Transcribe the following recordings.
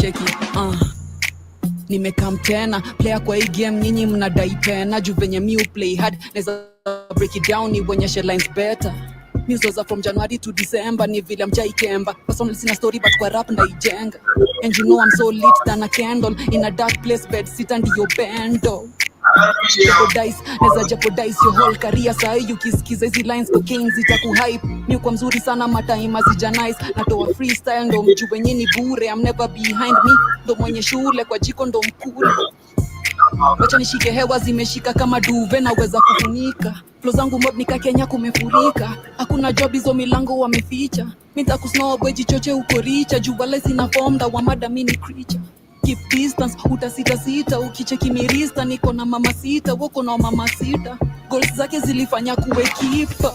cheki nimekam tena player kwa hii game nyinyi mnadai pena juu venye mi play hard naweza break it down ni bonyeshe lines better Mizoza from January to December ni vile mjai kemba personal sina story but kwa rap ndaijenga and you know I'm so lit than a candle in a dark place bed sit and your bendo jeopardize your whole career sahi ukisikiza hizi lines cocaine zitakuhype mi kwa mzuri sana mataima zijanice natoa freestyle ndo mjue nyinyi bure I'm never behind me ndo mwenye shule kwa jiko ndo mkule wacha nishike hewa zimeshika kama duve naweza kufunika flow zangu mob nika Kenya kumefurika hakuna job hizo milango wameficha nitakusnob jichoche uko richa juvale sina form da wa mada mini creature keep distance utasita ukicheki mirista niko na mama sita wako na mama sita goals zake zilifanya kuwe kipa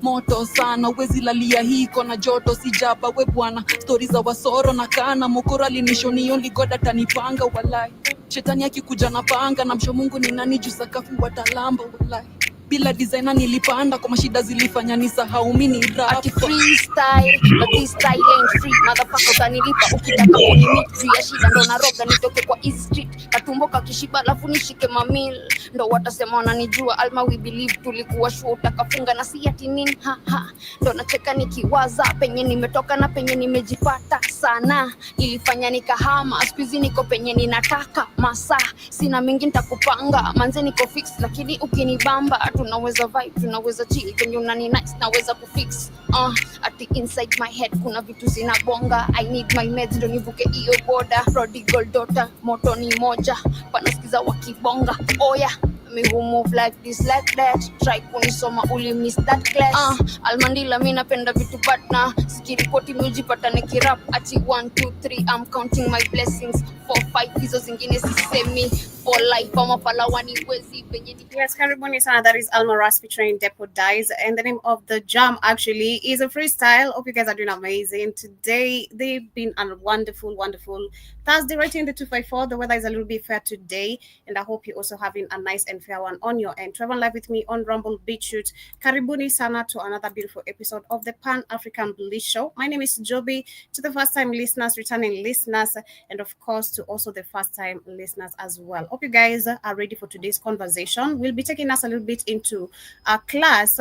moto sana uwezi lalia hiko na joto sijaba we bwana stories za wasoro na kana mokora linishonio ligoda tanipanga walai shetani akikuja na panga na msho Mungu ni nani juu sakafu watalamba walai bila designer nilipanda kwa mashida zilifanya nisahau mimi ni rap ati freestyle but this style ain't free motherfucker kanilipa ukitaka kunimit ya shida ndo naroga nitoke kwa east street katumboka kishiba alafu nishike mamil ndo watasema wananijua alma we believe tulikuwa sure utakafunga na si ati nini ndo nacheka nikiwaza penye nimetoka na penye nimejipata sana ilifanya nikahama squeeze niko penye ninataka masa sina mingi nitakupanga manze niko fix lakini ukinibamba tunaweza vibe tunaweza chill penye unani nice naweza kufix ati inside my head kuna vitu zinabonga I need my meds ndo nivuke hiyo border prodigal daughter moto ni moja panasikiza wakibonga oya me who move like this like that try kunisoma uli miss that class almandila mimi napenda vitu partner sikiripoti mujipata nikirap ati 1 2 3 I'm counting my blessings 4 5 hizo zingine sisemi for life ama palawani wezi penye yes karibuni sana that is Alma Ras featuring Jeopardize and the name of the jam actually is a freestyle. Hope you guys are doing amazing today. They've been a wonderful Thursday right in the 254. The weather is a little bit fair today and I hope you're also having a nice and fair one on your end. Travel live with me on Rumble Beat Shoot. Karibuni sana to another beautiful episode of the Pan African Bliss Show. My name is Joby. To the first time listeners, returning listeners, and of course to also the first time listeners as well. Hope you guys are ready for today's conversation. We'll be taking us a little bit into a class,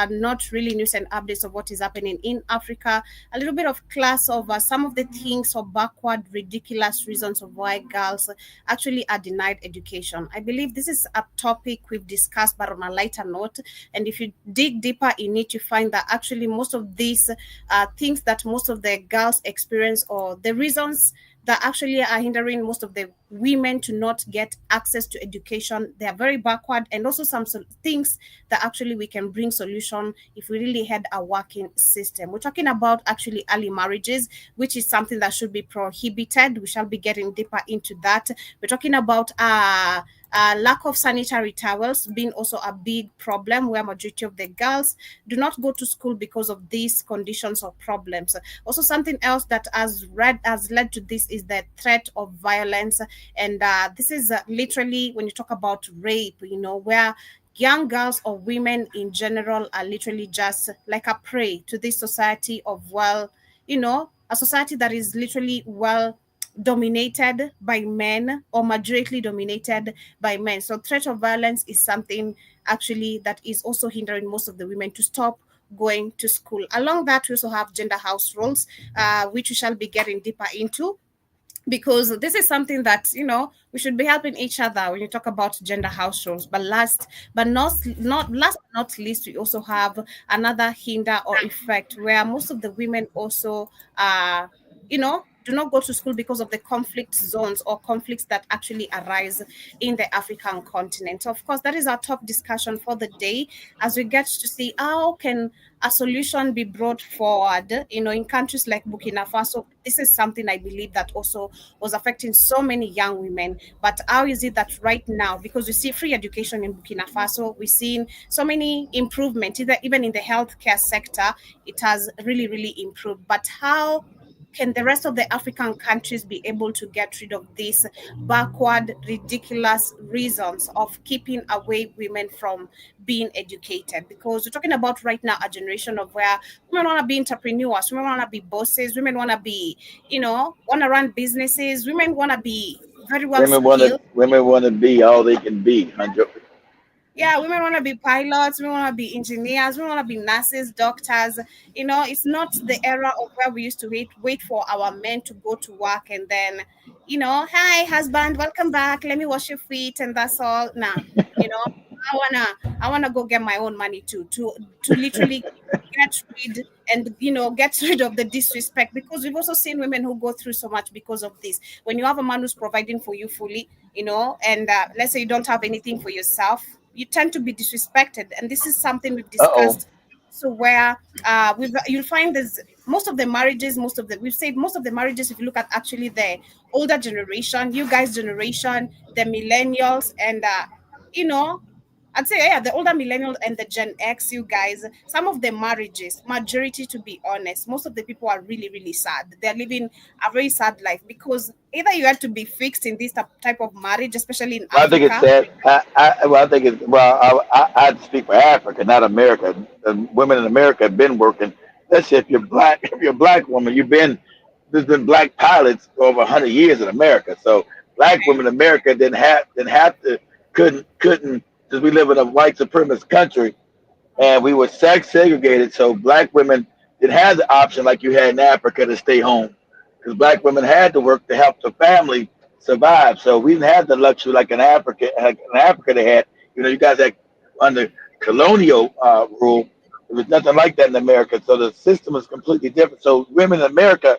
not really news and updates of what is happening in Africa, a little bit of class of some of the things or backward, ridiculous reasons of why girls actually are denied education. I believe this is a topic we've discussed, but on a lighter note. And if you dig deeper in it, you find that actually most of these things that most of the girls experience or the reasons that actually are hindering most of the women to not get access to education, they are very backward, and also some things that actually we can bring solution if we really had a working system. We're talking about actually early marriages, which is something that should be prohibited. We shall be getting deeper into that. We're talking about lack of sanitary towels being also a big problem where majority of the girls do not go to school because of these conditions or problems. Also, something else that has led to this is the threat of violence. And this is literally when you talk about rape, where young girls or women in general are literally just like a prey to this society of, a society that is literally dominated by men or majority dominated by men. So threat of violence is something actually that is also hindering most of the women to stop going to school. Along that, we also have gender house roles, which we shall be getting deeper into, because this is something that we should be helping each other when you talk about gender house roles. But last but not least, we also have another hinder or effect where most of the women also do not go to school because of the conflict zones or conflicts that actually arise in the African continent. So of course, that is our top discussion for the day, as we get to see how can a solution be brought forward, in countries like Burkina Faso. This is something I believe that also was affecting so many young women. But how is it that right now, because we see free education in Burkina Faso, we're seeing so many improvements, even in the healthcare sector, it has really, really improved. But how can the rest of the African countries be able to get rid of these backward, ridiculous reasons of keeping away women from being educated? Because we're talking about right now a generation of where women want to be entrepreneurs, women want to be bosses, women want to be, want to run businesses, women want to be very well skilled. Women want to be all they can be. 100. Yeah, women want to be pilots, we want to be engineers, we want to be nurses, doctors. It's not the era of where we used to wait for our men to go to work and then, hi husband, welcome back, let me wash your feet, and that's all. Nah, you know, I wanna go get my own money too, to literally get rid and get rid of the disrespect, because we've also seen women who go through so much because of this. When you have a man who's providing for you fully, and let's say you don't have anything for yourself, you tend to be disrespected. And this is something we've Uh oh. discussed. So where you'll find there's we've said most of the marriages, if you look at actually the older generation, you guys generation, the millennials, and you know I'd say, yeah, the older millennials and the Gen X, you guys, some of the marriages, majority, to be honest, most of the people are really, really sad. They're living a very sad life because either you have to be fixed in this type of marriage, especially in Well, I think it's Africa. sad. Well, I think it's well. I'd speak for Africa, not America. The women in America have been working. Let's say if you're black, if you're a black woman, there's been black pilots for over 100 years in America. So black women in America didn't have to couldn't because we live in a white supremacist country and we were sex segregated. So black women didn't have the option like you had in Africa to stay home, because black women had to work to help the family survive. So we didn't have the luxury like in Africa they had. You guys had under colonial rule. There was nothing like that in America. So the system is completely different. So women in America,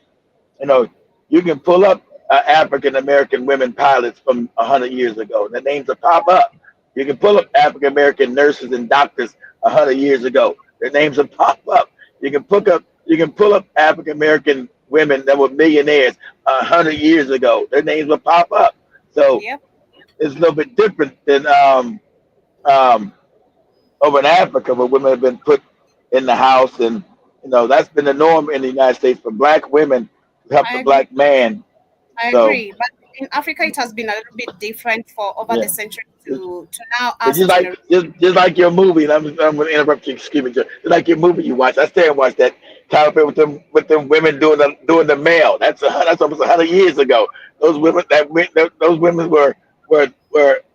you know, you can pull up African American women pilots from 100 years ago. The names will pop up. You can pull up African American nurses and doctors 100 years ago. Their names will pop up. You can pull up African American women that were millionaires 100 years ago. Their names will pop up. So Yep, it's a little bit different than um, over in Africa, where women have been put in the house, and that's been the norm in the United States for black women to help I the agree. black man. I So agree. But in Africa, it has been a little bit different for over the yeah. century to now It's us just like generation. just like your movie, and I'm going to interrupt you. Excuse me, just like your movie you watch. I stay and watch that Tyler Perry with them women doing the mail. That's almost 100 years ago. Those women those women were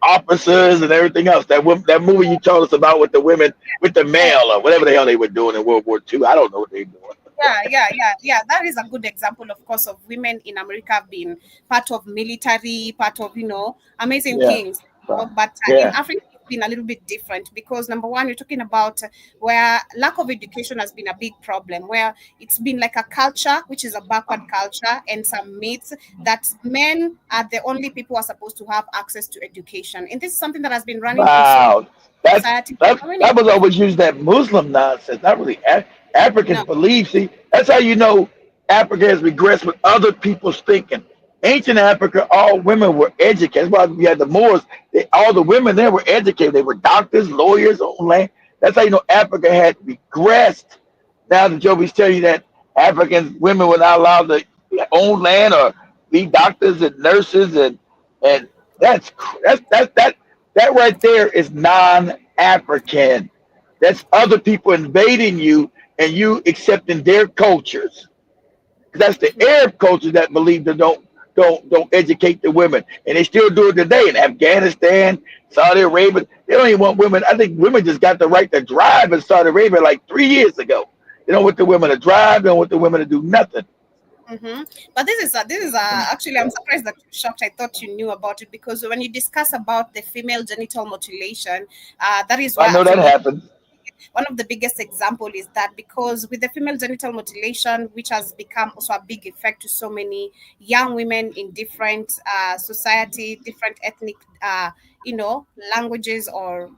officers and everything else. That movie you told us about with the women with the Yeah, mail or whatever the hell they were doing in World War II. I don't know what they were doing. yeah. That is a good example, of course, of women in America being part of military, part of amazing Yeah, things. so, But in yeah. Africa, it's been a little bit different because number one, you're talking about where lack of education has been a big problem, where it's been like a culture which is a backward culture, and some myths that men are the only people who are supposed to have access to education, and this is something that has been running in so Wow, that's society that for many that was years. always used that Muslim nonsense. Not really Africans No, believe. See, that's how you know Africa has regressed with other people's thinking. Ancient Africa, all women were educated. That's why we had the Moors. All the women there were educated. They were doctors, lawyers, on land. That's how you know Africa had regressed. Now the Jovies tell you that African women were not allowed to own land or be doctors and nurses, and that right there is non-African. That's other people invading you and you accepting their cultures. That's the Arab culture that believe that don't educate the women, and they still do it today in Afghanistan, Saudi Arabia. They don't even want women. I think women just got the right to drive in Saudi Arabia like 3 years ago. They don't want the women to drive. They don't want the women to do nothing. But actually, I'm surprised that you're shocked. I thought you knew about it because when you discuss about the female genital mutilation, that is I where know that actually happens. one of the biggest example is that because with the female genital mutilation, which has become also a big effect to so many young women in different society, different ethnic, languages or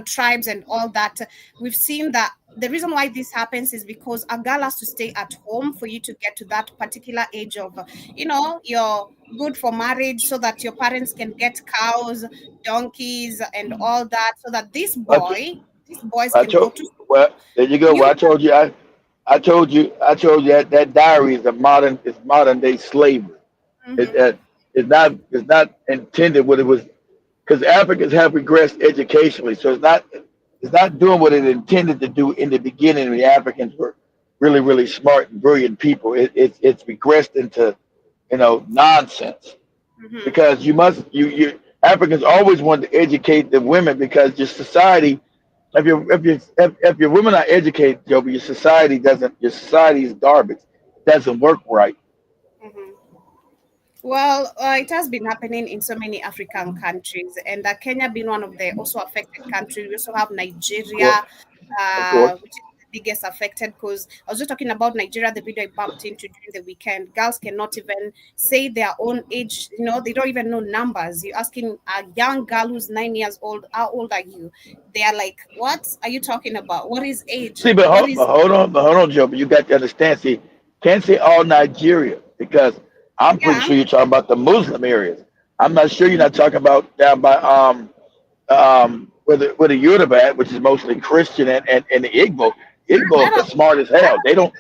tribes and all that, we've seen that the reason why this happens is because a girl has to stay at home for you to get to that particular age of you're good for marriage so that your parents can get cows, donkeys, and all that, so that Watch, these boys can watch, go to school. well, there you go. You Well, I told you. I told you that diary is modern day slavery. It, Mm-hmm. uh, it's not intended what it was, because Africans have regressed educationally, so it's not doing what it intended to do in the beginning. The Africans were really really smart and brilliant people. It's regressed into nonsense, Mm-hmm. because you Africans always wanted to educate the women, because your society, if your women are educated, Joe, but your society is garbage. It doesn't work right. Mm-hmm. Well, it has been happening in so many African countries, and Kenya being one of the also affected countries. We also have Of course, Nigeria, of course. which is the biggest affected. Because I was just talking about Nigeria, the video I bumped into during the weekend. Girls cannot even say their own age. They don't even know numbers. You're asking a young girl who's 9 years old, "How old are you?" They are like, "What are you talking about? What is age? See, but What hold, but is?" hold on, Joe. But you got to understand. See, can't say all Nigeria, because I'm pretty Yeah. sure you're talking about the Muslim areas. I'm not sure you're Mhm. not talking about down by where the Yoruba at, which is mostly Christian, and the Igbo. I Igbo don't. is smart as I hell. don't They don't.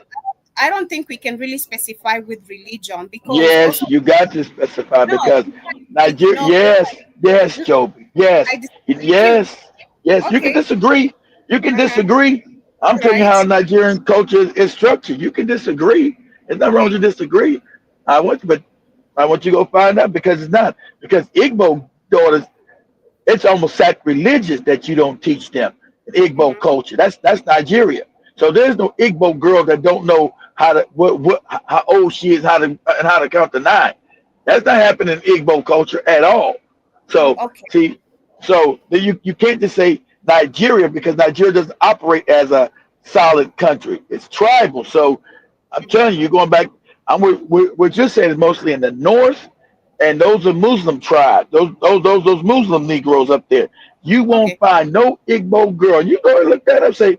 I don't think we can really specify with religion because Yes, also you got to specify, no, because Nigeria. no, Yes, yes, no, Joby. I Yes, disagree with you. yes, yes. You can Okay, disagree. You can disagree. I'm telling you right. how Nigerian culture is structured. You can disagree. There's nothing wrong with Okay, you disagree. But I want you to go find out, because it's not, because Igbo daughters, it's almost sacrilegious that you don't teach them Igbo hmm, culture. That's Nigeria. So there's no Igbo girl that don't know how old she is, how to count to nine. That's not happening in Igbo culture at all. So okay. see, so you can't just say Nigeria, because Nigeria doesn't operate as a solid country. It's tribal. So I'm Hmm. telling you, you're going back. What you're saying is mostly in the north, and those are Muslim tribes. Those Muslim Negroes up there. You won't Okay. find no Igbo girl. You go and look that up. Say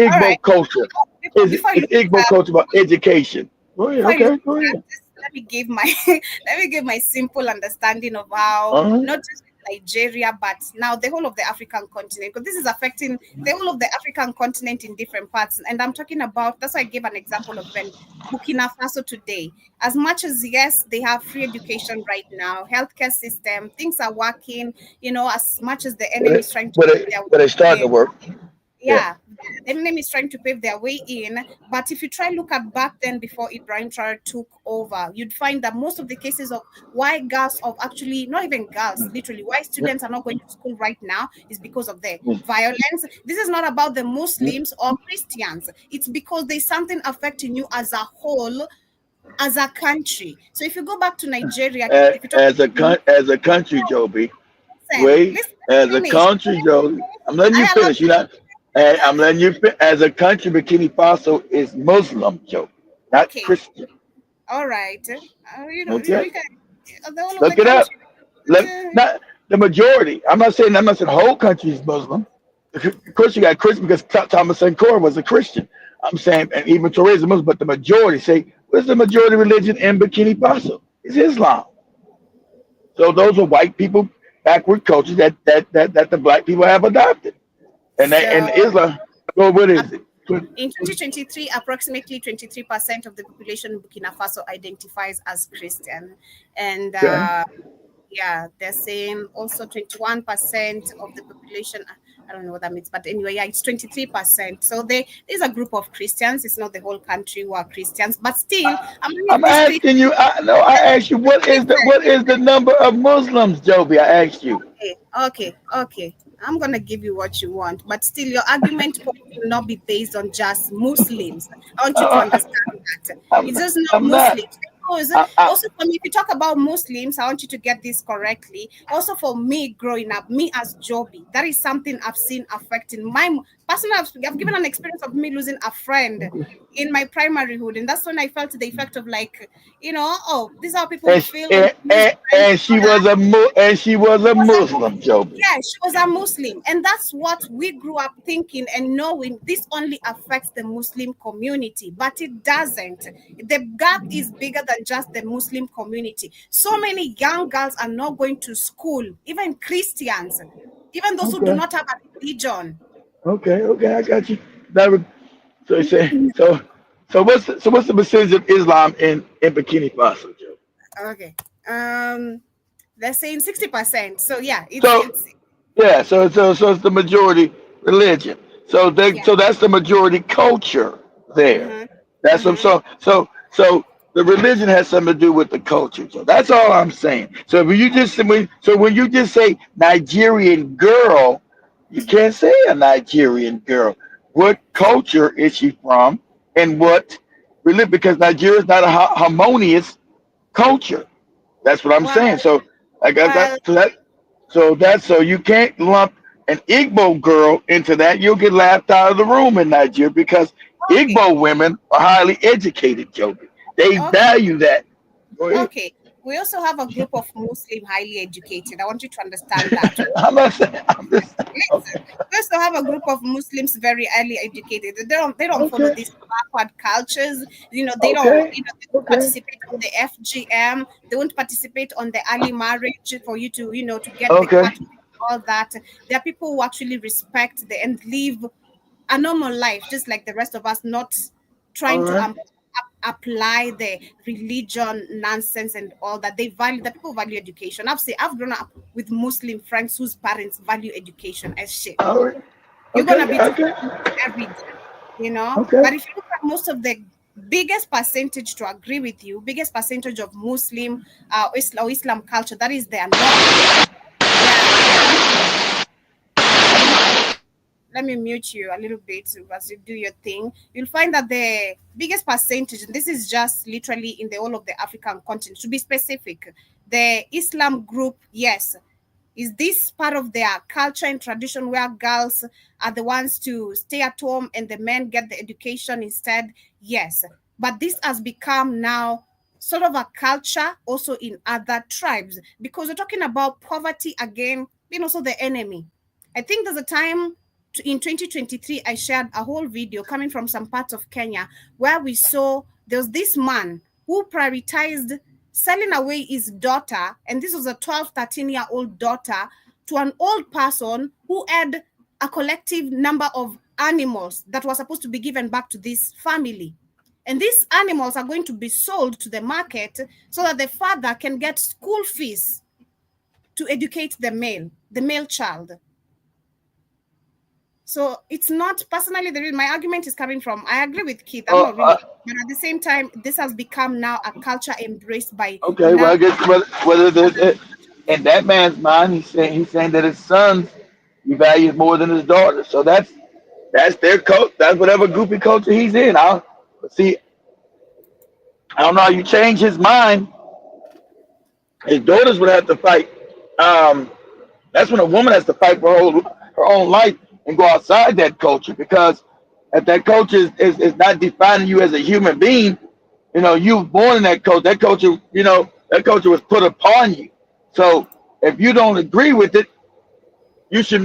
All right. Igbo culture. Before Is before you look Igbo culture about education? Go ahead. before you look Okay. at Go that, ahead. just let me give my let me give my simple understanding of how Uh-huh. not just Nigeria, but now the whole of the African continent, because this is affecting the whole of the African continent in different parts. And I'm talking about that's why I gave an example of when Burkina Faso today. As much as yes, they have free education right now, healthcare system, things are working, as much as the But enemy is it, trying to but put it, their but it's starting to way, work. Yeah. yeah, the enemy is trying to pave their way in. But if you try look at back then before Ibrahim Traore took over, you'd find that most of the cases of why girls of actually not even girls, literally why students are not going to school right now is because of the violence. This is not about the Muslims or Christians. It's because there's something affecting you as a whole, as a country. So if you go back to Nigeria, As, if you talk as a about, as a country, Joby. listen, Wait. listen, As let a me finish. country, Joby. I'm letting you I allowed finish. You not. And I'm letting you. As a country, Burkina Faso is Muslim, Joby, not okay. Christian. All right. Okay. We can the whole of the Look it up. country. Not the majority. I'm not saying the whole country is Muslim. Of course, you got Christian, because Thomas Sankara was a Christian. I'm saying, and even Torres is a Muslim, but the majority say, what's the majority religion in Burkina Faso? It's Islam. So those are white people, backward cultures that the black people have adopted, and So Islam. Well, what uh, is it? in 2023, approximately 23% of the population in Burkina Faso identifies as Christian, and Okay. yeah, they're saying also 21% of the population. I don't know what that means, but anyway, yeah, it's 23%. So there's a group of Christians. It's not the whole country who are Christians, but still, among I'm these Christians, asking you. I asked you, what is the number of Muslims, Joby? I asked you. okay. I'm gonna give you what you want, but still, your argument point will not be based on just Muslims. I want you to Uh, understand that I'm it's just not I'm not. Muslims. Because I, also for me, if you talk about Muslims, I want you to get this correctly. Also, for me growing up, me as Joby, that is something I've seen affecting my personally. I've given an experience of me losing a friend in my primary hood, and that's when I felt the effect of like, oh, this is how people and, sh- feel when and, you lose and, friends and and all she that. was a Was a Muslim, Joby. Yeah, she was a Muslim, and that's what we grew up thinking and knowing. This only affects the Muslim community, but it doesn't. The gap is bigger than just the Muslim community. So many young girls are not going to school, even Christians, even those who do Okay. not have a religion. Okay. I got you. That was, so you say so. So what's the percentage of Islam in Burkina Faso, Joe? Okay. They're saying 60%. So yeah, So it's yeah, so it's the majority religion. yeah. So that's the majority culture there. Mhm. That's what Mhm. so the religion has something to do with the culture. So that's all I'm saying. So when you just say Nigerian girl, you can't say a Nigerian girl. What culture is she from, and what religion? Because Nigeria is not a harmonious culture. That's what I'm Well, saying. So I got that. well, So you can't lump an Igbo girl into that. You'll get laughed out of the room in Nigeria because okay. Igbo women are highly educated, Joby. They Okay. value that. Go ahead. Okay. We also have a group of Muslim highly educated. I want you to understand that. I'm not saying. I'm just saying. Listen, we also have a group of Muslims very highly educated. They don't follow Okay. these backward cultures. Okay. They don't Okay. participate on the FGM. They won't participate on the early marriage for you to to get the Okay. part all that. There are people who actually respect the and live a normal life, just like the rest of us, not All trying to right. apply the religion nonsense and all that. The people value education. I've grown up with Muslim friends whose parents value education as shit. All right. You're gonna Okay. be Okay. talking every day. Okay. But if you look at most of the biggest percentage, to agree with you, biggest percentage of Muslim Islam culture, that is their norm. Yeah, let me mute you a little bit as you do your thing. You'll find that the biggest percentage, and this is just literally in the whole of the African continent, to be specific, the Islam group, yes. Is this part of their culture and tradition where girls are the ones to stay at home and the men get the education instead? Yes. But this has become now sort of a culture also in other tribes because we're talking about poverty again, being also the enemy. I think there's a time in 2023, I shared a whole video coming from some parts of Kenya where we saw there was this man who prioritized selling away his daughter, and this was a 12, 13-year-old daughter, to an old person who had a collective number of animals that were supposed to be given back to this family. And these animals are going to be sold to the market so that the father can get school fees to educate the male child. So it's not personally the reason. My argument is coming from, I agree with Keith. I'm Oh, not really, but at the same time, this has become now a culture embraced by okay. Well, now. I guess whether in that man's mind, he's saying that his sons he values more than his daughters. So that's their coach. That's whatever goofy culture he's in. I see. I don't know how you change his mind. His daughters would have to fight. Um, that's when a woman has to fight for her own life and go outside that culture because if that culture is not defining you as a human being, you were born in that culture. That culture was put upon you. So if you don't agree with it, you should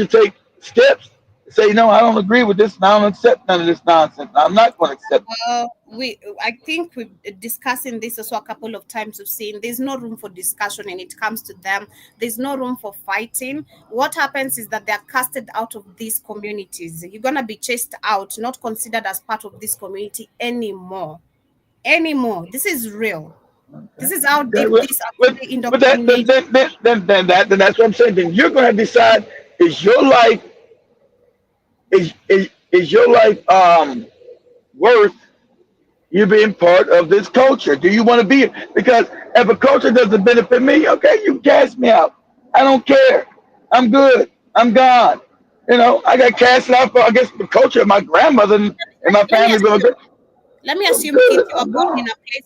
take steps. Say, no, I don't agree with this, and I don't accept none of this nonsense. I'm not going to accept it. I think we've discussing this also a couple of times. We've seen there's no room for discussion when it comes to them. There's no room for fighting. What happens is that they're casted out of these communities. You're gonna be chased out, not considered as part of this community anymore. This is real. This is how Okay, deep well, this but actually but that then indoctrinates. then that's what I'm saying. Then you're going to decide is your life is your life worth you being part of this culture? Do you want to be it? Because if a culture doesn't benefit me, okay, you cast me out. I don't care. I'm good. I'm gone. I got cast out for I guess the culture of my grandmother and my Let me family. ask you. But Let me I'm assume, Keith, good. I'm gone.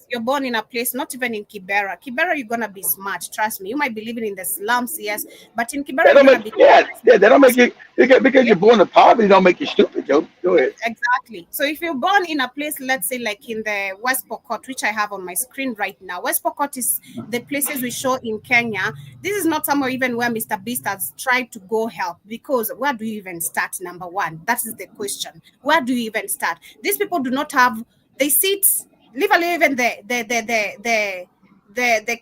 you're born in a place, not even in Kibera. Kibera, you're gonna be smart. Trust me. You might be living in the slums, yes, but in Kibera, That you're don't gonna make be yeah. That don't make because you because you're born in poverty. Don't make you stupid, Joe. Go ahead. exactly. So if you're born in a place, let's say like in the West Pokot, which I have on my screen right now, West Pokot is the places we show in Kenya. This is not somewhere even where Mr. Beast has tried to go help because where do you even start? Number one, that is the question. Where do you even start? These people do not have. They sit, literally even the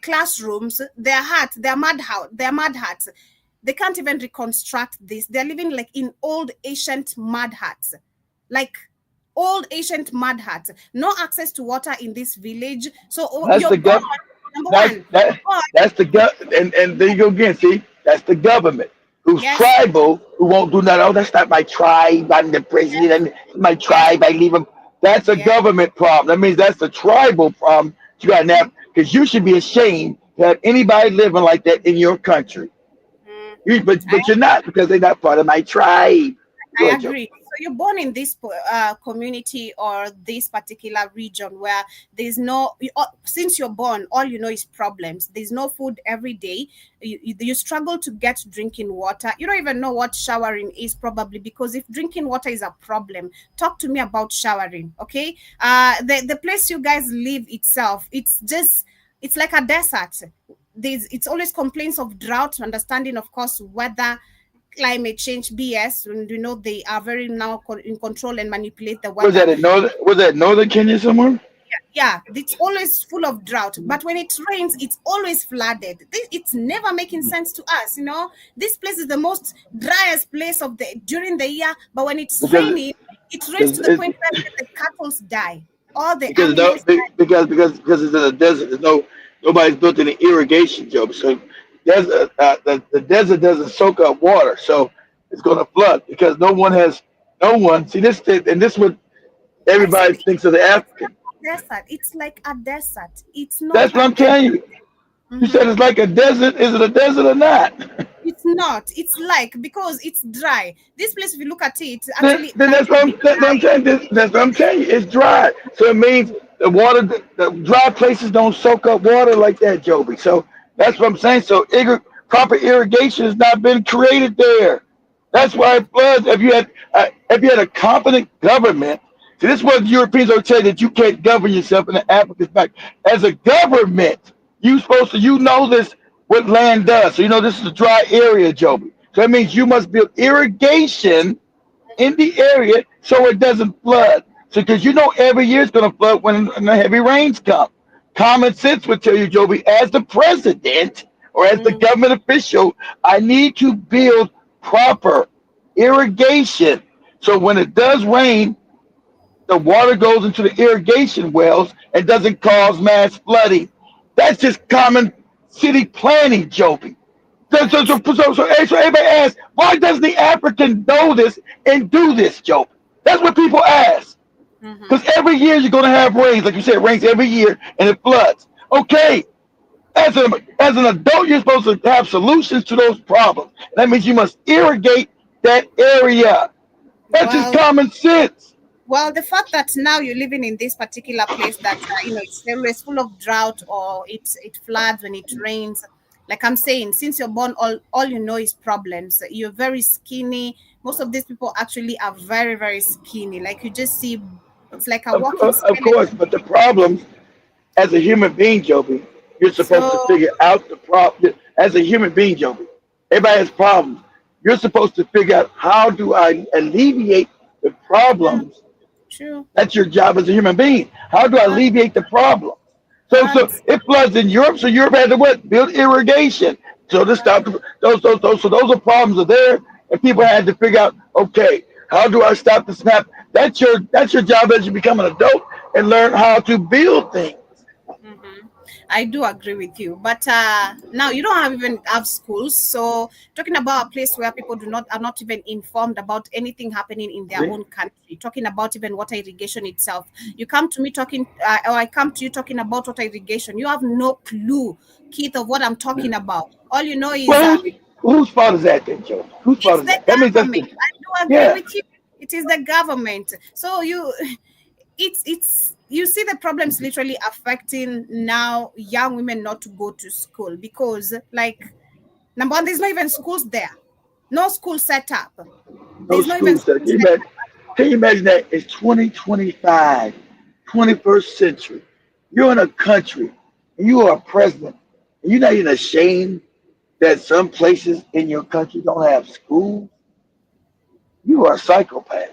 classrooms, their mud huts. They can't even reconstruct this. They're living like in old ancient mud huts. Like old ancient mud huts, no access to water in this village. So That's you're the born, gov. number That's one, that. born, That's the and there you go again. See, that's the government who's yes, tribal who won't do nothing. Oh, that's not my tribe. I'm the president. It's my yes, tribe. I leave them. That's a yes. government problem. That means that's the tribal problem you got now. Because you should be ashamed to have anybody living like that in your country. Mm. But you're not because they're not part of my tribe. Go I ahead, Joe. agree. So you're born in this community or this particular region where there's no, since you're born, all you know is problems. There's no food every day. You struggle to get drinking water. You don't even know what showering is, probably, because if drinking water is a problem, talk to me about showering, okay? The place you guys live itself, it's like a desert. It's always complaints of drought, understanding, of course, weather, climate change BS, and they are very now in control and manipulate the Was weather. that in northern? Was that northern Kenya somewhere? Yeah, it's always full of drought, but when it rains, it's always flooded. It's never making sense to us. This place is the most driest place of the during the year, but when it's Because raining, it rains because to the point where the cattle die, all the because no, animals die. because it's in a desert. There's nobody's built any irrigation, Joe. So the desert doesn't soak up water, so it's going to flood because no one. See this and this what I said everybody thinks of the it's like African. a desert. It's like a desert. It's not That's what a I'm desert. telling you. You Mhm. said it's like a desert. Is it a desert or not? It's not. It's like, because it's dry. This place, if you look at it, then, actually then appears to be that's what I'm dry. saying. That's what I'm telling you. It's dry, so it means the dry places don't soak up water like that, Joby. So that's what I'm saying. So proper irrigation has not been created there. That's why it floods. If you had a competent government, see this is what the Europeans are saying that you can't govern yourself in the Africa's back. As a government, you know this what land does. So you know this is a dry area, Joby. So that means you must build irrigation in the area so it doesn't flood. So because you know every year it's going to flood when the heavy rains come. Common sense would tell you, Joby, as the president or as the Mm, government official, I need to build proper irrigation. So when it does rain, the water goes into the irrigation wells and doesn't cause mass flooding. That's just common city planning, Joby. right. So everybody asks, why doesn't the African know this and do this, Joe? That's what people ask. Mm-hmm. Because every year you're going to have rains. Like you said, it rains every year and it floods. Okay, as an adult, you're supposed to have solutions to those problems. That means you must irrigate that area. That's just Well, common sense. the fact that now you're living in this particular place that it's always full of drought, or it floods when it rains. Like I'm saying, since you're born, all you know is problems. You're very skinny. Most of these people actually are very, very skinny. Like you just see, it's like a walking Of course, skeleton. but the problems as a human being, Joby, you're supposed to So figure out the problem. As a human being, Joby, everybody has problems. You're supposed to figure out how do I alleviate the true, problems. true. That's your job as a human being. How do I And, alleviate the problems? So and it floods in Europe, so Europe had to what? Build irrigation. So to stop those are problems are there, and people had to figure out, okay, how do I stop the snap? That's your job as you become an adult and learn how to build things. mhm. I do agree with you, but now you don't even have schools. So talking about a place where people do not are not even informed about anything happening in their See? own country. Talking about even water irrigation itself, you come to me talking, or I come to you talking about water irrigation. You have no clue, Keith, of what I'm talking about. All you know is Well, whose fault is that then, Joe? Whose fault it's is the that? That means that's government. the I do agree yeah. with you. It is the government. So it's you see the problems literally affecting now young women not to go to school, because, like, number one, there's not even schools there. No school set up. No There's not even school school stuff. set up. Can you imagine that? It's 2025, 21st century. You're in a country and you are a president. And you're not even ashamed that some places in your country don't have schools. You are a psychopath.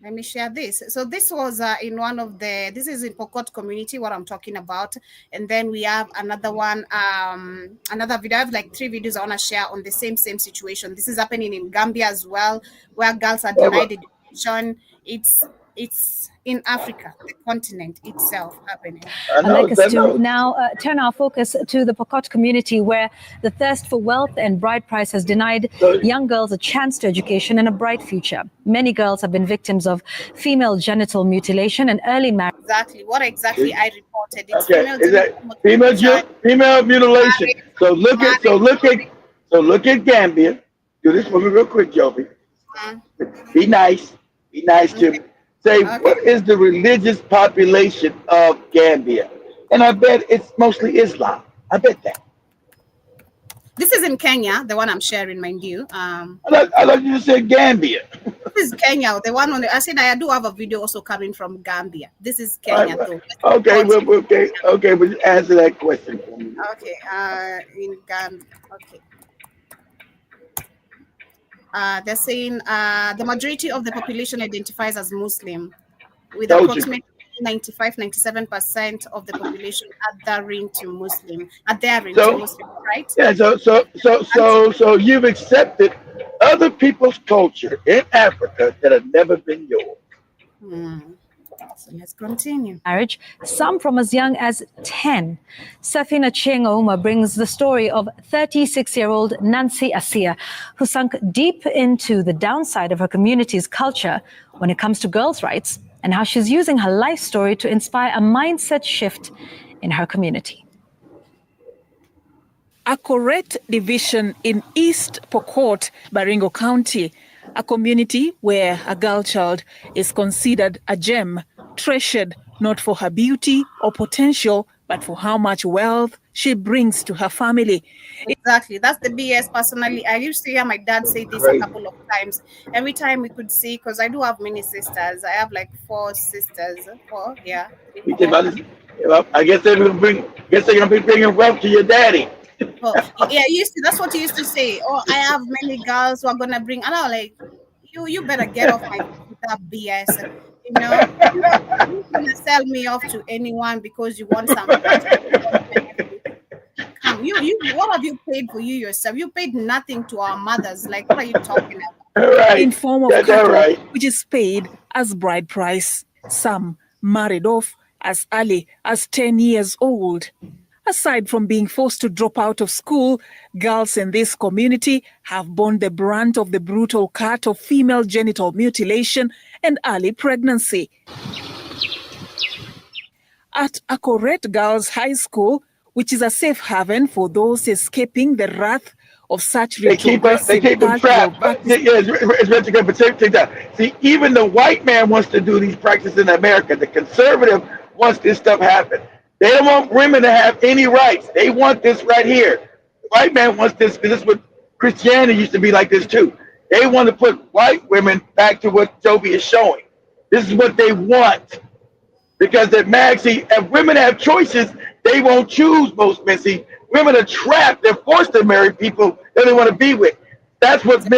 Let me share this. So this was in one of this is in Pokot community, what I'm talking about. And then we have another one, another video. I have like three videos I want to share on the same situation. This is happening in Gambia as well, where girls are Yeah, denied education. It's It's in Africa, the continent itself happening. I I'd know. like us I to know. now turn our focus to the Pokot community, where the thirst for wealth and bride price has denied So, young girls a chance to education and a bright future. Many girls have been victims of female genital mutilation and early marriage. Exactly. What exactly I reported? It's okay, female is genital that mutilation, female mutilation? marriage, So look at Gambia. Do this for me real quick, Joby. marriage. Be nice. Be nice to Okay. me. Say, Okay. what is the religious population of Gambia? And I bet it's mostly Islam. I bet that. This is in Kenya, the one I'm sharing, mind you. I thought you just said Gambia. This is Kenya, the one on the. I said I do have a video also coming from Gambia. This is All right, Kenya, well, though. okay, Let's well, report okay, okay, but just answer that question for me. Okay. In Gambia. Okay. They're saying the majority of the population identifies as Muslim, with Told you. approximately 95-97% of the population adhering to So, Muslim, right? yeah, And so you've accepted other people's culture in Africa that have never been yours. hmm, so let's continue. marriage, some from as young as 10. Safina Chieng'oma brings the story of 36-year-old Nancy Asia, who sunk deep into the downside of her community's culture when it comes to girls' rights, and how she's using her life story to inspire a mindset shift in her community. Akoret division in East Pokot, Baringo County, a community where a girl child is considered a gem, treasured not for her beauty or potential, but for how much wealth she brings to her family. Exactly. That's the BS. Personally, I used to hear my dad say this a Crazy. couple of times. Every time we could see, because I do have many sisters. I have like four sisters. Four, yeah, three, You think four. about this? Well, I guess they're gonna bring. Guess they're gonna be bringing wealth to your daddy. Oh, yeah, that's what he used to say. Oh, I have many girls who are gonna bring. And I'm like, you better get off my face with that BS. You know, you're gonna sell me off to anyone because you want some benefit. Come, what have you paid for you yourself? You paid nothing to our mothers. Like, what are you talking about? All right, In form of that's all cattle, right. which is paid as bride price. Some married off as early as 10 years old. Aside from being forced to drop out of school, girls in this community have borne the brunt of the brutal cut of female genital mutilation and early pregnancy. At Akoret Girls High School, which is a safe haven for those escaping the wrath of such They retrogressive keep them cultural trapped. practices. Yeah, it's retrograde, but take that. See, even the white man wants to do these practices in America. The conservative wants this stuff happen. They don't want women to have any rights. They want this right here. The white man wants this because this is what Christianity used to be like this too. They want to put white women back to what Joby is showing. This is what they want. Because they're mad. See, if women have choices, they won't choose most men. See, women are trapped. They're forced to marry people that they want to be with. That's what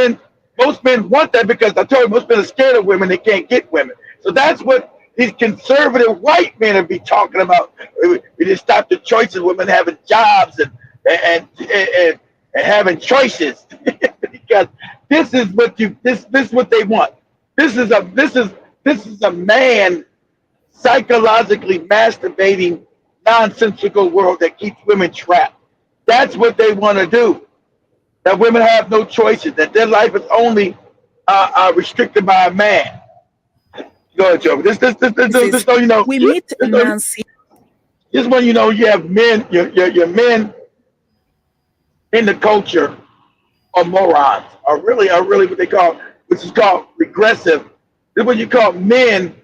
most men want that because I told you, most men are scared of women. They can't get women. So that's what these conservative white men would be talking about. We just stop the choices, women having jobs and having choices. Because this is what they want. This is a man psychologically masturbating, nonsensical world that keeps women trapped. That's what they want to do. That women have no choices. That their life is only restricted by a man. Go ahead, Joe. This, so you know. We meet This, Nancy. this one, you know, you have men. Your men in the culture are morons. Are really what they call, which is called regressive. This is what you call men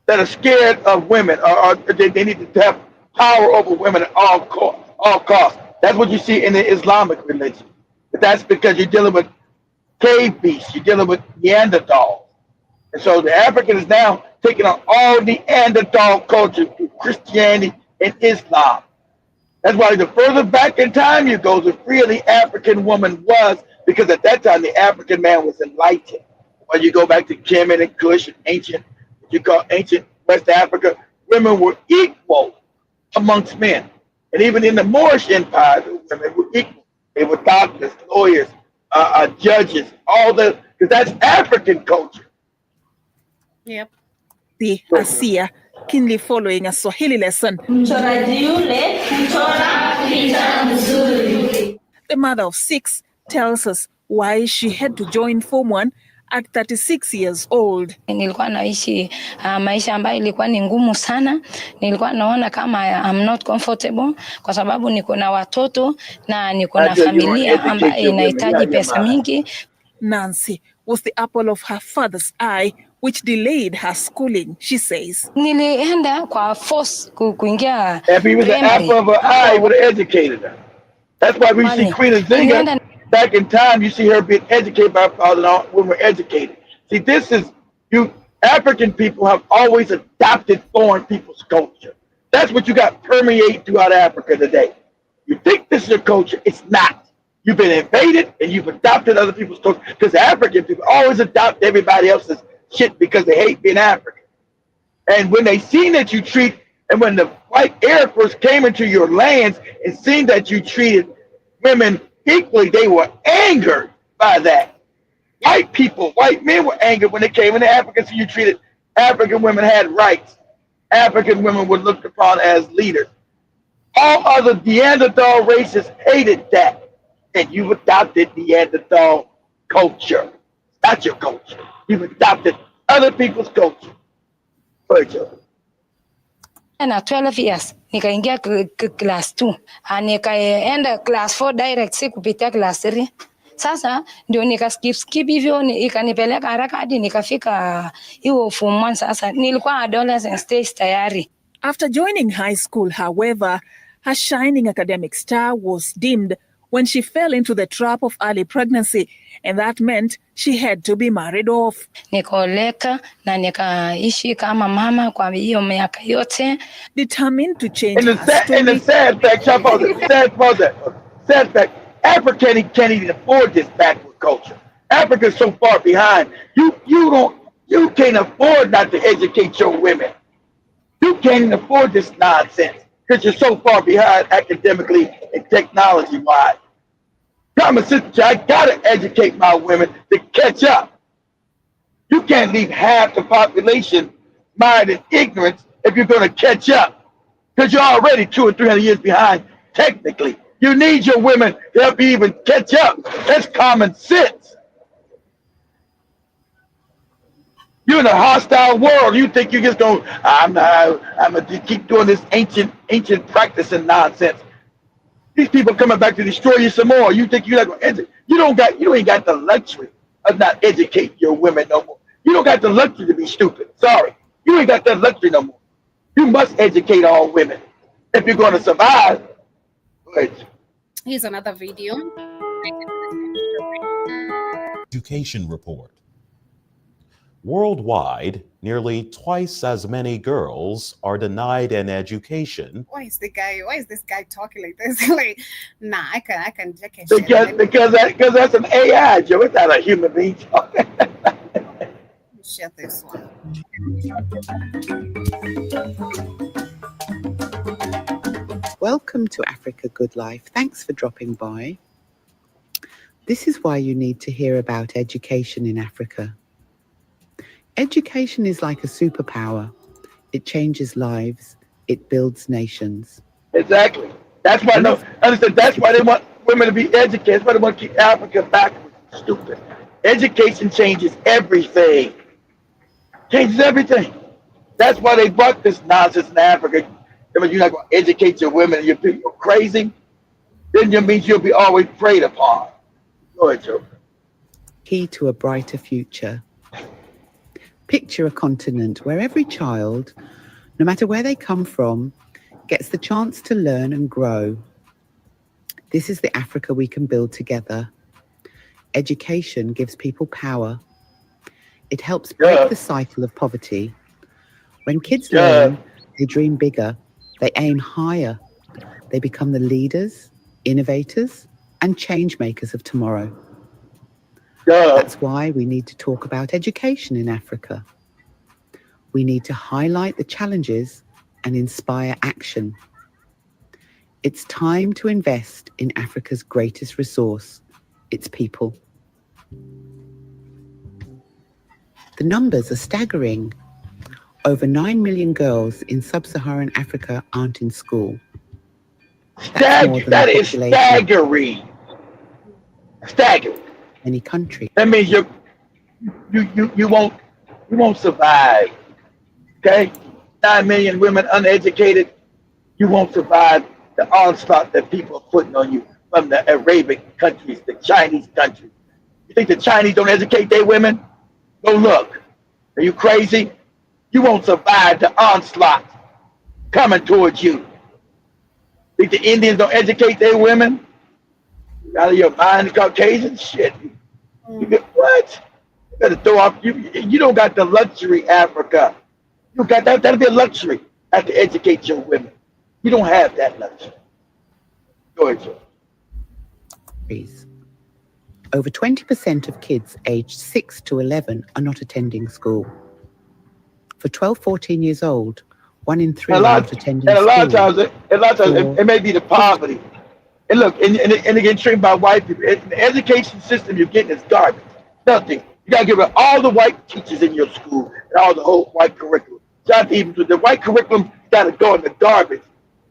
that are scared of women, or they need to have power over women at all costs. That's what you see in the Islamic religion. But that's because you're dealing with cave beasts, you're dealing with Neanderthals. And so the African is now taking on all Neanderthal culture through Christianity and Islam. That's why the further back in time you go, the freer the African woman was, because at that time the African man was enlightened. When you go back to Kemet and Kush and what you call ancient West Africa, women were equal amongst men. And even in the Moorish Empire, the women were equal. They were doctors, lawyers, judges, all the, because that's African culture. Yep. The Asia, keenly following a Swahili lesson. The mother of 6 tells us why she had to join Form 1 at 36 years old. Nilikuwa naishi maisha ambayo ilikuwa ni ngumu sana. Nilikuwa naona kama I'm not comfortable kwa sababu niko na watoto na niko na familia ambayo inahitaji pesa mingi. Nancy was the apple of her father's eye, which delayed her schooling, she says. Nilienda kwa force kuingia If he was an apple of her eye, he would have educated her. That's why we see Queen Nzinga back in time. You see her being educated by her father when we're educated. See, this is you. African people have always adopted foreign people's culture. That's what you got permeate throughout Africa today. You think this is your culture? It's not. You've been invaded and you've adopted other people's culture because African people always adopt everybody else's shit because they hate being African. And when they seen that you treat, and when the white Arab first came into your lands and seen that you treated women equally, they were angered by that. White men were angered when they came into Africa, so you treated African women had rights. African women were looked upon as leaders. All other Neanderthal races hated that. And you've adopted Neanderthal culture. Not your culture. You've adopted other people's culture. Na 12 years nikaingia class 2, nikaenda class 4 direct, sikupitia class 3. Sasa ndio skip hivyo, ikanipeleka haraka hadi nikafika hiyo form 1. Sasa nilikuwa adolescent stage tayari. After joining high school, however, her shining academic star was dimmed when she fell into the trap of early pregnancy, and that meant she had to be married off. Nikaoleka na nikaishi kama mama kwa hiyo miaka yote. Determined to change her story. And the sad fact, Africa can't even afford this backward culture. Africa's so far behind. You can't afford not to educate your women. You can't even afford this nonsense because you're so far behind academically and technology-wise. Common sense, I gotta educate my women to catch up. You can't leave half the population mired in ignorance if you're gonna catch up, because you're already 200 or 300 years behind technically. You need your women to help you even catch up. That's common sense. You're in a hostile world. You think you're just going, I'm gonna keep doing this ancient practice and nonsense. These people coming back to destroy you some more. You think you're not gonna educate? You ain't got the luxury of not educating your women no more. You don't got the luxury to be stupid. Sorry. You ain't got that luxury no more. You must educate all women if you're gonna survive. Here's another video. Education report. Worldwide, nearly twice as many girls are denied an education. Why is this guy talking like this? Like, nah, I can because that's an AI, Joe. It's not a human being talking. Shut this one. Welcome to Africa Good Life. Thanks for dropping by. This is why you need to hear about education in Africa. Education is like a superpower. It changes lives. It builds nations. Exactly. That's why that's why they want women to be educated. That's why they want to keep Africa backwards. Stupid. Education changes everything. Changes everything. That's why they brought this nonsense in Africa. I mean, you're not going to educate your women. You're crazy. Then it means you'll be always preyed upon. Go ahead, Joe. Key to a brighter future. Picture a continent where every child, no matter where they come from, gets the chance to learn and grow. This is the Africa we can build together. Education gives people power. It helps break the cycle of poverty. When kids learn, they dream bigger, they aim higher. They become the leaders, innovators, and change makers of tomorrow. That's why we need to talk about education in Africa. We need to highlight the challenges and inspire action. It's time to invest in Africa's greatest resource, its people. The numbers are staggering. Over 9 million girls in sub-Saharan Africa aren't in school. That is staggering. Staggering. Any country. That means you won't survive. Okay? 9 million women uneducated. You won't survive the onslaught that people are putting on you from the Arabic countries, the Chinese countries. You think the Chinese don't educate their women? Go look. Are you crazy? You won't survive the onslaught coming towards you. Think the Indians don't educate their women? Out of your mind, Caucasian shit. What? You better throw off. You don't got the luxury, Africa. You got that. That'll be a luxury. Have to educate your women. You don't have that luxury. Georgia. Over 20% of kids aged 6 to 11 are not attending school. For 12, 14 years old, 1 in 3 are not attending school. And a lot of times, it may be the poverty. And look, and they get trained by white people. The education system you're getting is garbage. Nothing. You got to get rid of all the white teachers in your school and all the whole white curriculum. Even the white curriculum got to go in the garbage.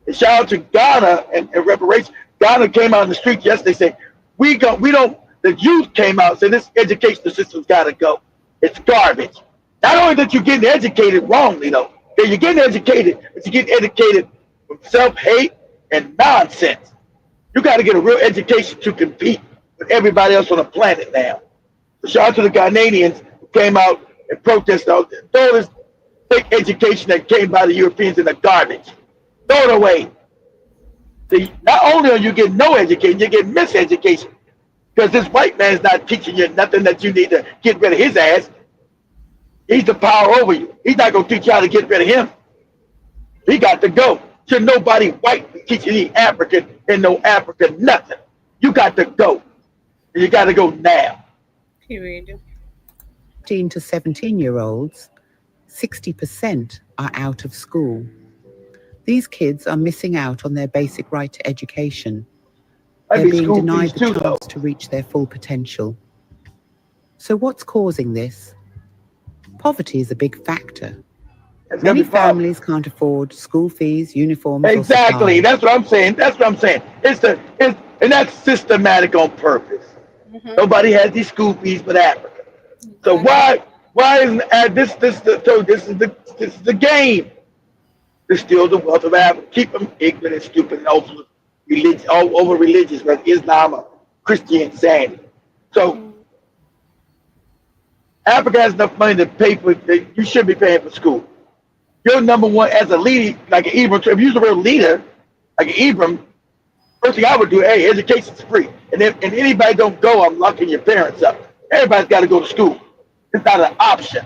And shout out to Ghana and reparations. Ghana came out in the street yesterday saying, the youth came out and said this education system's got to go. It's garbage. Not only that you're getting educated wrongly, though. That you're getting educated, but you're getting educated from self-hate and nonsense. You got to get a real education to compete with everybody else on the planet now. So shout out to the Ghanaians who came out and protested. All this fake education that came by the Europeans in the garbage. Throw it away. See, not only are you getting no education, you're getting miseducation. Because this white man's not teaching you nothing that you need to get rid of his ass. He's the power over you. He's not going to teach you how to get rid of him. He got to go. Should nobody white be teaching any African and no African nothing. You got to go. And you got to go now. Period. 15 to 17-year-olds, 60% are out of school. These kids are missing out on their basic right to education. They're being denied the chance to reach their full potential. So what's causing this? Poverty is a big factor. Many families can't afford school fees, uniforms. Exactly. That's what I'm saying. And that's systematic on purpose. Mm-hmm. Nobody has these school fees but Africa. So why isn't this is the game to steal the wealth of Africa, keep them ignorant and stupid and over religious, whether Islam or Christian insanity. So Africa has enough money to pay for. You should be paying for school. You're number one as a leader, like an Ibram. If you're a real leader, like an Ibram, first thing I would do, hey, education's free. And if anybody don't go, I'm locking your parents up. Everybody's got to go to school. It's not an option.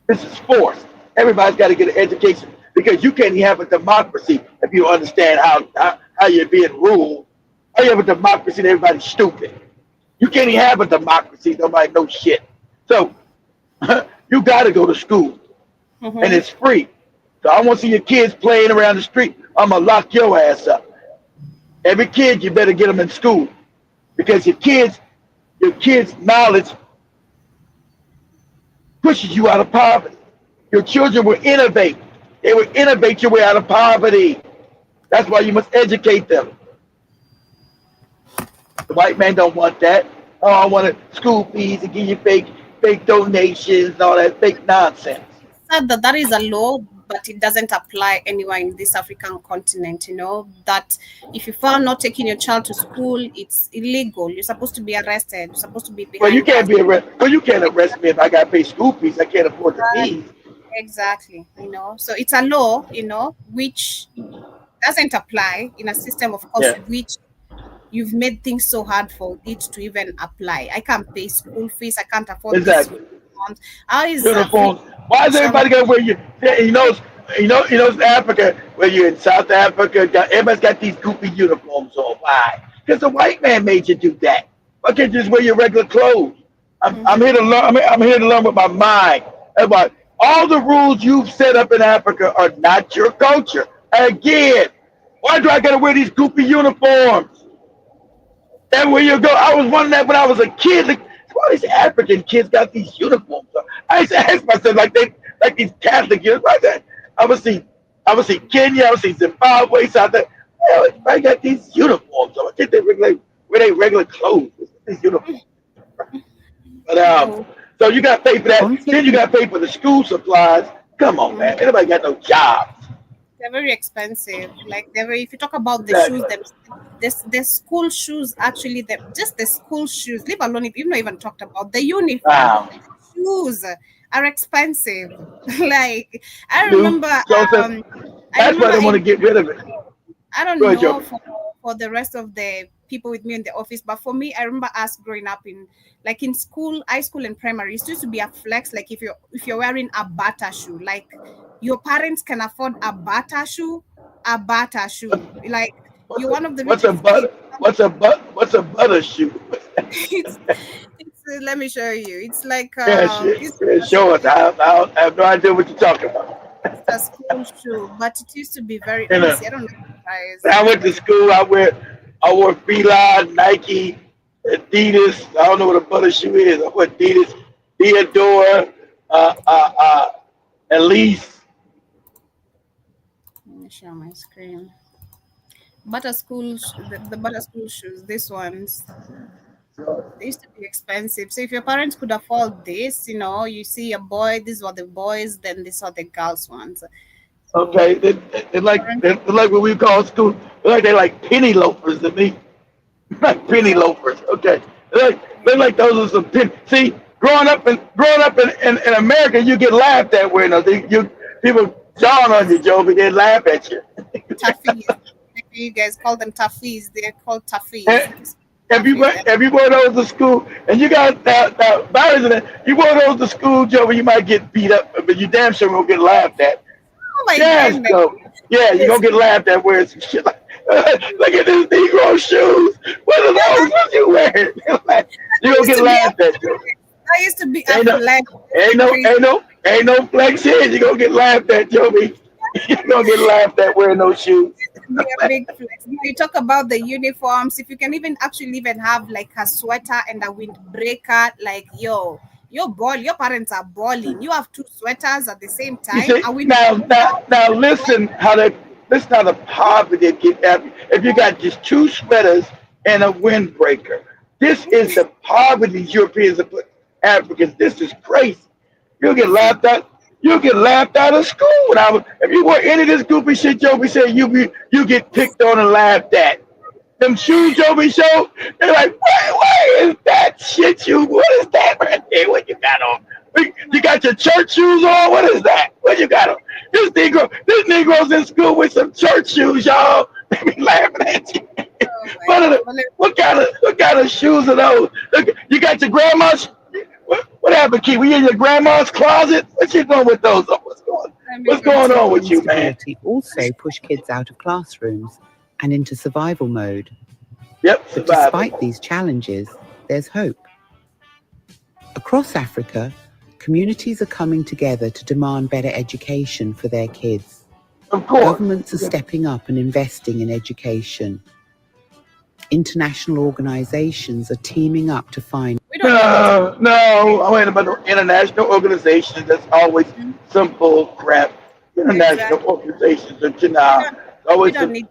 This is forced. Everybody's got to get an education because you can't have a democracy if you understand how you're being ruled. How you have a democracy and everybody's stupid. You can't even have a democracy. Nobody knows shit. So you got to go to school. Mm-hmm. And it's free. So I want to see your kids playing around the street. I'm going to lock your ass up. Every kid, you better get them in school. Because your kids' knowledge pushes you out of poverty. Your children will innovate. They will innovate your way out of poverty. That's why you must educate them. The white man don't want that. Oh, I want school fees and give you fake donations and all that fake nonsense. Said that is a law, but it doesn't apply anywhere in this African continent. You know that if you found not taking your child to school, it's illegal. You're supposed to be arrested. You're supposed to be behind. Well, you can't be arrested. Well, you can't arrest me if I got to pay school fees. I can't afford the fees. Exactly. You know, so it's a law. You know, which doesn't apply in a system, of course, which you've made things so hard for it to even apply. I can't pay school fees. I can't afford exactly. This. How is uniforms? Why is everybody going where you know Africa, where you're in South Africa, everybody's got these goofy uniforms on. Why? Because the white man made you do that. Why can't you just wear your regular clothes? I'm here to learn. I'm here to learn with my mind. About all the rules you've set up in Africa are not your culture. Again, why do I got to wear these goofy uniforms? That's where you go. I was wondering that when I was a kid. Like, why these African kids got these uniforms on? I used to ask myself, like like these Catholic kids like that. I would see Kenya, I would see Zimbabwe, South Africa. I got these uniforms. I think they regular wear they regular clothes. These uniforms. But Oh, so you got to pay for that. Then Conflict you got to pay for the school supplies. Come on, man. Anybody got no jobs? they're very expensive. Like they're very, if you talk about the shoes, Exactly. the school shoes actually, just the school shoes. Leave alone if you've not even talked about the uniform. Wow. Shoes are expensive. Like I Do remember, so um, I that's why remember they want to in get rid of it. I Go don't ahead, know Joe. for the rest of the people with me in the office, but for me, I remember us growing up in like in school, high school and primary. It used to be a flex. Like if you're wearing a bata shoe, like your parents can afford a bata shoe. Like What's you're a one of the what's a richest kids. butter what's a butter shoe? it's let me show you. It's like Yeah, shit. it's Yeah, show us. I have no idea what you're talking about. a school shoe, but it used to be very. Let And me see. I don't know the price. I went to school. I wore Fila, Nike, Adidas. I don't know what a butter shoe is. I wore Adidas, Theodore, Elise. Let me share my screen. Butter school, the butter school shoes. These ones. They used to be expensive. So if your parents could afford this, you see a boy, these were the boys, then these are the girls ones. So Okay, they're like what we call school. They're like penny loafers to me. Like penny exactly. loafers. Okay, they're like those are some penny. See, growing up in America, you get laughed at wearing those. People jaw on you, Joe, but they laugh at you. Toughies. Like you guys call them toughies. They're called toughies. And if you Toughies. went, if you wore those to school, and you got that virus in it, you wore those to school, Joe, where you might get beat up, but you damn sure won't get laughed at. Oh my Yes, goodness. Joe. Yeah, you're This, gonna get laughed at wearing some shit like. Look at these Negro shoes. What are those? What you wearing? You're I gonna used get to be laughed a at, Joe. I used to be a Ain't no, flag. ain't no, Crazy. ain't no flex here. You're gonna get laughed at, Joey. You're gonna get laughed at wearing those shoes. Be a big flex. Now you talk about the uniforms. If you can even have like a sweater and a windbreaker, like your parents are balling. You have two sweaters at the same You time. see, A wind now listen how the poverty get at. If you got just two sweaters and a windbreaker, this is the poverty Europeans have put Africans. This is crazy. You'll get laughed at. You'll get laughed out of school. If you wear any of this goofy shit Joby said, you get picked on and laughed at. Them shoes Joby showed, they're like, what is that shit you? What is that right there? What you got on? You got your church shoes on? What is that? What you got on? This Negro's in school with some church shoes, y'all. They be laughing at you. oh my what, are god. the, what kind of shoes are those? Look, you got your grandma's. What happened, Key? We in your grandma's closet? What you doing with those? Let me What's going continue. on with you, man? instability also push kids out of classrooms and into survival mode. Yep, But survival. despite these challenges, there's hope. Across Africa, communities are coming together to demand better education for their kids. Of course. Governments are stepping up and investing in education. International organizations are teaming up to find We don't need it. No. I mean about the international organizations. That's always some bull crap. International Exactly. organizations are We don't we always don't some. need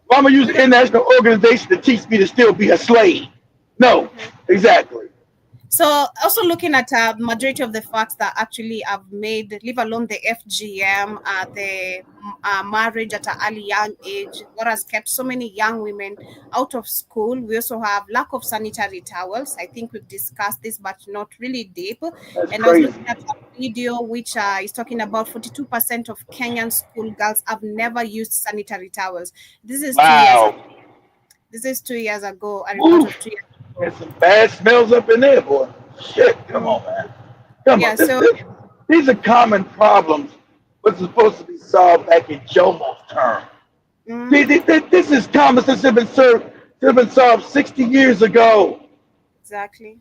Why am I use we don't international organization to teach me to still be a slave? No, exactly. So also looking at majority of the facts that actually have made, leave alone the FGM, the marriage at an early young age, what has kept so many young women out of school. We also have lack of sanitary towels. I think we've discussed this, but not really deep. That's And I was crazy. looking at a video which is talking about 42% of Kenyan schoolgirls have never used sanitary towels. This is 2 years ago. Wow. This is 2 years ago. A report Oof. of 2 years There's ago. some bad smells up in there, boy. Shit, come on, man. Come Yeah. on. This, So this, these are common problems. What's supposed to be solved back in Jomo's term. This is common sense that have been solved 60 years ago. exactly.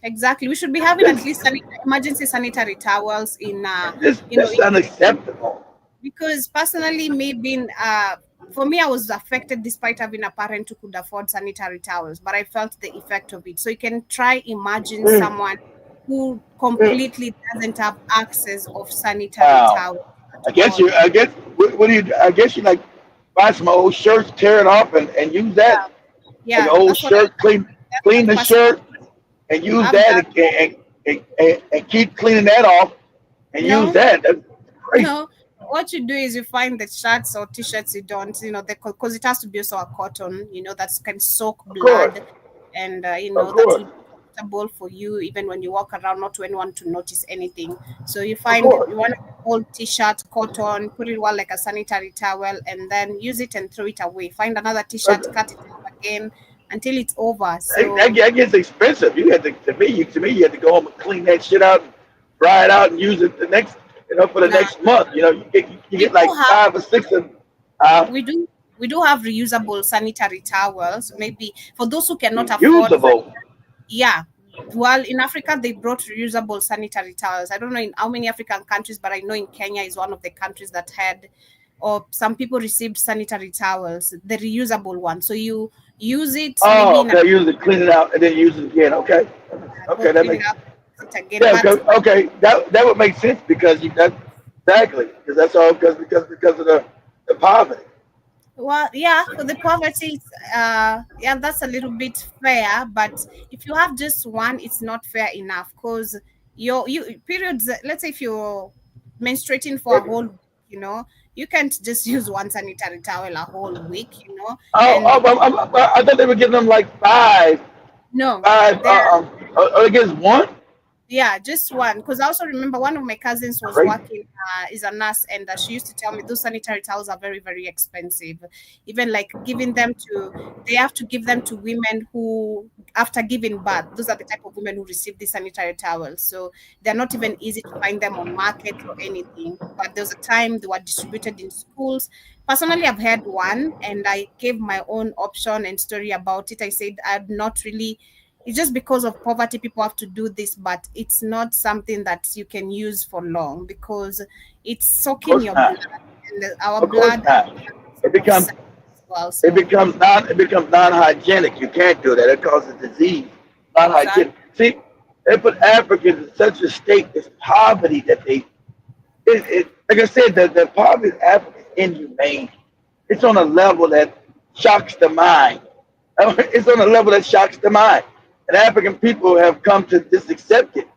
Exactly. We should be having at least emergency sanitary towels in, This is unacceptable. because personally, me being, for me, I was affected despite having a parent who could afford sanitary towels, but I felt the effect of it. So you can try imagine Mm. someone who completely doesn't have access of sanitary Wow. towel I at guess all. you. I guess what do you? I guess you like buy some old shirts, tear it off, and use that like an Yeah, old that's what I shirt. Clean that's the personal. shirt and use I've that done. and keep cleaning that off and use No, that. That's crazy. no. What you do is you find the shirts or t-shirts you don't, because it has to be also a cotton, that can soak Of course, blood, and of that course, will be comfortable for you even when you walk around, not to anyone to notice anything. So you of find course. one old t-shirt, cotton, put it well like a sanitary towel, and then use it and throw it away. Find another t-shirt, cut it up again until it's over. So That gets expensive. You had to me, you had to go home and clean that shit out, dry it out, and use it the next, for the now next month. You get we like do have 5 or 6 of, uh, we do have reusable sanitary towels. Maybe for those who cannot afford, usable. yeah. Well, in Africa, they brought reusable sanitary towels. I don't know in how many African countries, but I know in Kenya is one of the countries that had, or some people received sanitary towels, the reusable one. So you use it maybe Oh, in a okay. Use it, clean it out, and then use it again. Okay, go okay, that clean it makes up, use it again. yeah. But Okay, okay. That would make sense because that exactly because that's all because of the poverty. well, yeah, for the poverty, yeah, that's a little bit fair. But if you have just one, it's not fair enough because you periods. Let's say if you're menstruating for a whole week, you can't just use one sanitary towel a whole week, Oh, and I thought they were giving them like five, no, five. there. I guess one. Yeah, just one. Because I also remember one of my cousins was Crazy. working, is a nurse, and she used to tell me those sanitary towels are very, very expensive. Even like they have to give them to women who, after giving birth, those are the type of women who receive these sanitary towels. So they're not even easy to find them on market or anything. But there was a time they were distributed in schools. Personally, I've had one, and I gave my own option and story about it. I said I'd not really, it's just because of poverty people have to do this, but it's not something that you can use for long because it's Of soaking course your blood, not. and our Of course blood not. It of becomes cells as well. it So becomes non hygienic. You can't do that. It causes disease. Non exactly. hygienic. See, they put Africans in such a state, this poverty that like I said, the poverty of Africa is inhumane. It's on a level that shocks the mind. It's on a level that shocks the mind. And African people have come to just accept it.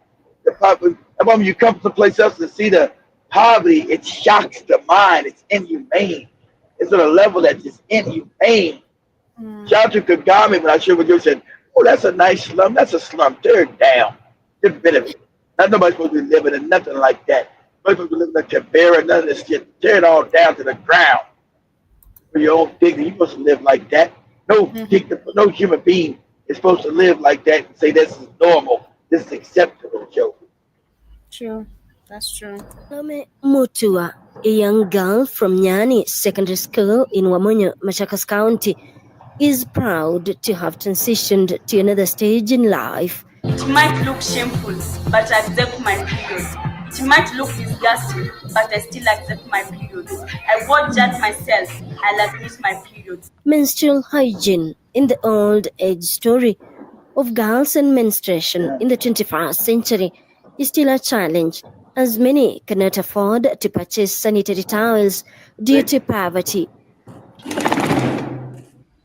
The poverty, when you come someplace else to see the poverty, it shocks the mind. It's inhumane. It's on a level that's just inhumane. Shout out to Kagame when I showed what you said, oh, that's a nice slum. That's a slum. Tear it down. Get rid of it. Not nobody's supposed to be living in nothing like that. Nobody's supposed to be living like Canberra, none of this shit. Tear it all down to the ground for your own dignity. You're supposed to live like that. No human being is supposed to live like that and say this is normal. This is acceptable, Joe. True. That's true. Name Mutua, a young girl from Nyani Secondary School in Wamonyo, Machakos County, is proud to have transitioned to another stage in life. It might look shameful, but I accept my period. It might look disgusting, but I still accept my periods. I won't judge myself, I'll admit my periods. Menstrual hygiene in the old age story of girls and menstruation in the 21st century is still a challenge, as many cannot afford to purchase sanitary towels due to poverty.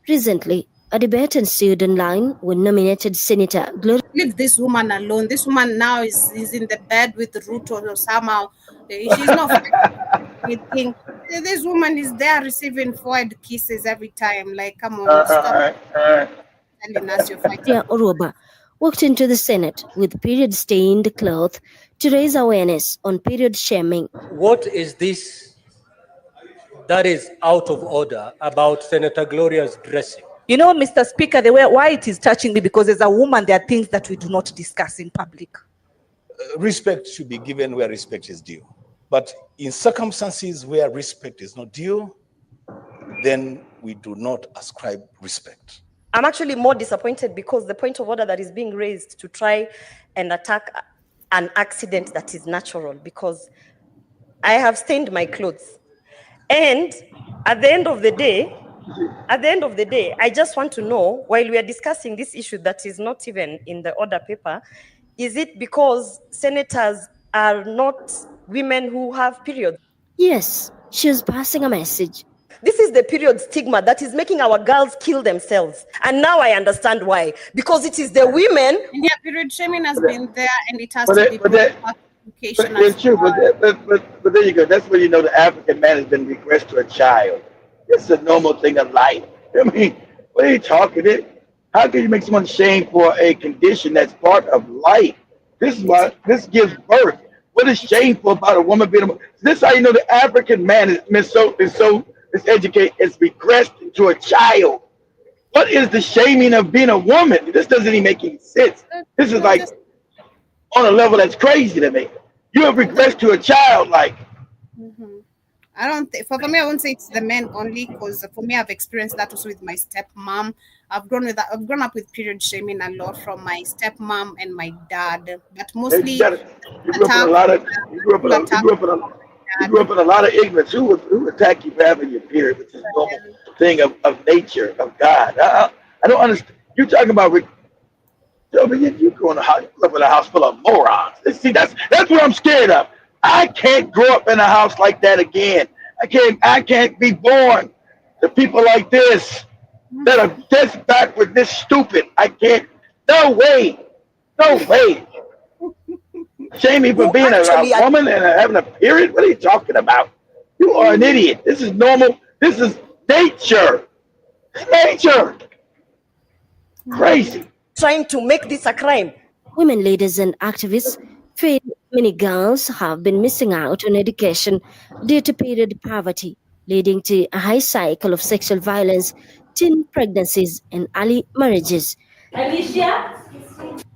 Recently, a debate ensued online when nominated Senator Gloria. Leave this woman alone. This woman now is in the bed with Ruto or somehow. She's not fighting anything. This woman is there receiving forward kisses every time. Like, come on, stop telling us you're fighting. Oroba walked into the Senate with period-stained cloth to raise awareness on period shaming. What is this that is out of order about Senator Gloria's dressing? You know, Mr. Speaker, the way why it is touching me, because as a woman, there are things that we do not discuss in public. Respect should be given where respect is due. But in circumstances where respect is not due, then we do not ascribe respect. I'm actually more disappointed because the point of order that is being raised to try and attack an accident that is natural, because I have stained my clothes. And at the end of the day, I just want to know, while we are discussing this issue that is not even in the order paper, Is it because senators are not women who have periods? Yes, she's passing a message. This is the period stigma that is making our girls kill themselves. And now I understand why. Because it is the women. India period shaming has been there, and it has But to be but brought that back to education but as it's true. well. But there you go. That's when you know the African man has been regressed to a child. It's a normal thing of life. I mean, what are you talking it? How can you make someone shame for a condition that's part of life? This is why this gives birth. What is shameful about a woman being a this is how you know the African man is educated, is regressed into a child. What is the shaming of being a woman? This doesn't even make any sense. This is No, like just on a level that's crazy to me. You have regressed to a child, like mhm. I don't think for me I won't say it's the men only, because for me I've experienced that also with my stepmom. I've grown up with period shaming a lot from my stepmom and my dad, but you mostly got you grew up in a attack lot from of you grew up in full a you attack grew up in a you grew dad. up in a lot of ignorance. Who attack you for having your period, which is a normal thing of nature of God. I don't understand. You talking about you grew up in a house full of morons. See, that's what I'm scared of. I can't grow up in a house like that again. I can't be born to people like this that are this backward, this stupid. I can't. No way. No way. Shame me for Who being a actually are woman and having a period. What are you talking about? You are an idiot. This is normal. This is nature. It's nature. Crazy. trying to make this a crime? Women leaders and activists feel many girls have been missing out on education due to period poverty, leading to a high cycle of sexual violence, teen pregnancies, and early marriages.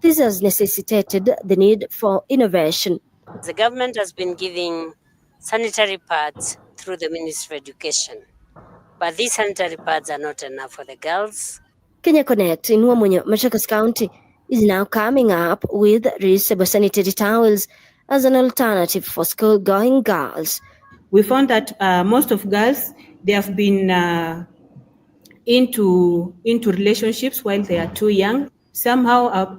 This has necessitated the need for innovation. The government has been giving sanitary pads through the Ministry of Education, but these sanitary pads are not enough for the girls. Kenya Connect in Wamunya, Machakos County, is now coming up with reusable sanitary towels as an alternative for school-going girls. We found that most of girls, they have been into relationships while they are too young. Somehow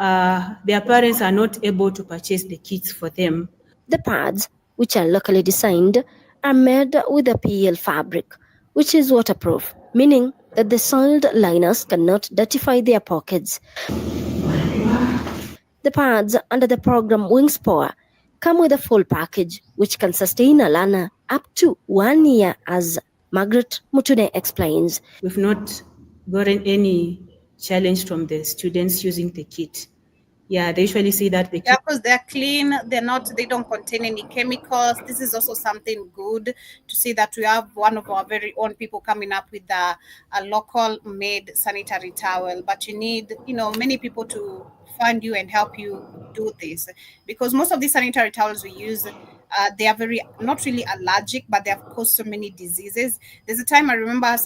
their parents are not able to purchase the kits for them. The pads, which are locally designed, are made with a PL fabric, which is waterproof, meaning that the soiled liners cannot dirtify their pockets. The pads under the program Wingspower come with a full package, which can sustain a learner up to 1 year, as Margaret Mutune explains. We've not gotten any challenge from the students using the kit. Yeah, they usually see that the Yeah, kit. because they're clean, they don't contain any chemicals. This is also something good to see that we have one of our very own people coming up with a local made sanitary towel. But you need, many people to fund you and help you do this, because most of these sanitary towels we use, they are very not really allergic, but they have caused so many diseases. There's a time I remember I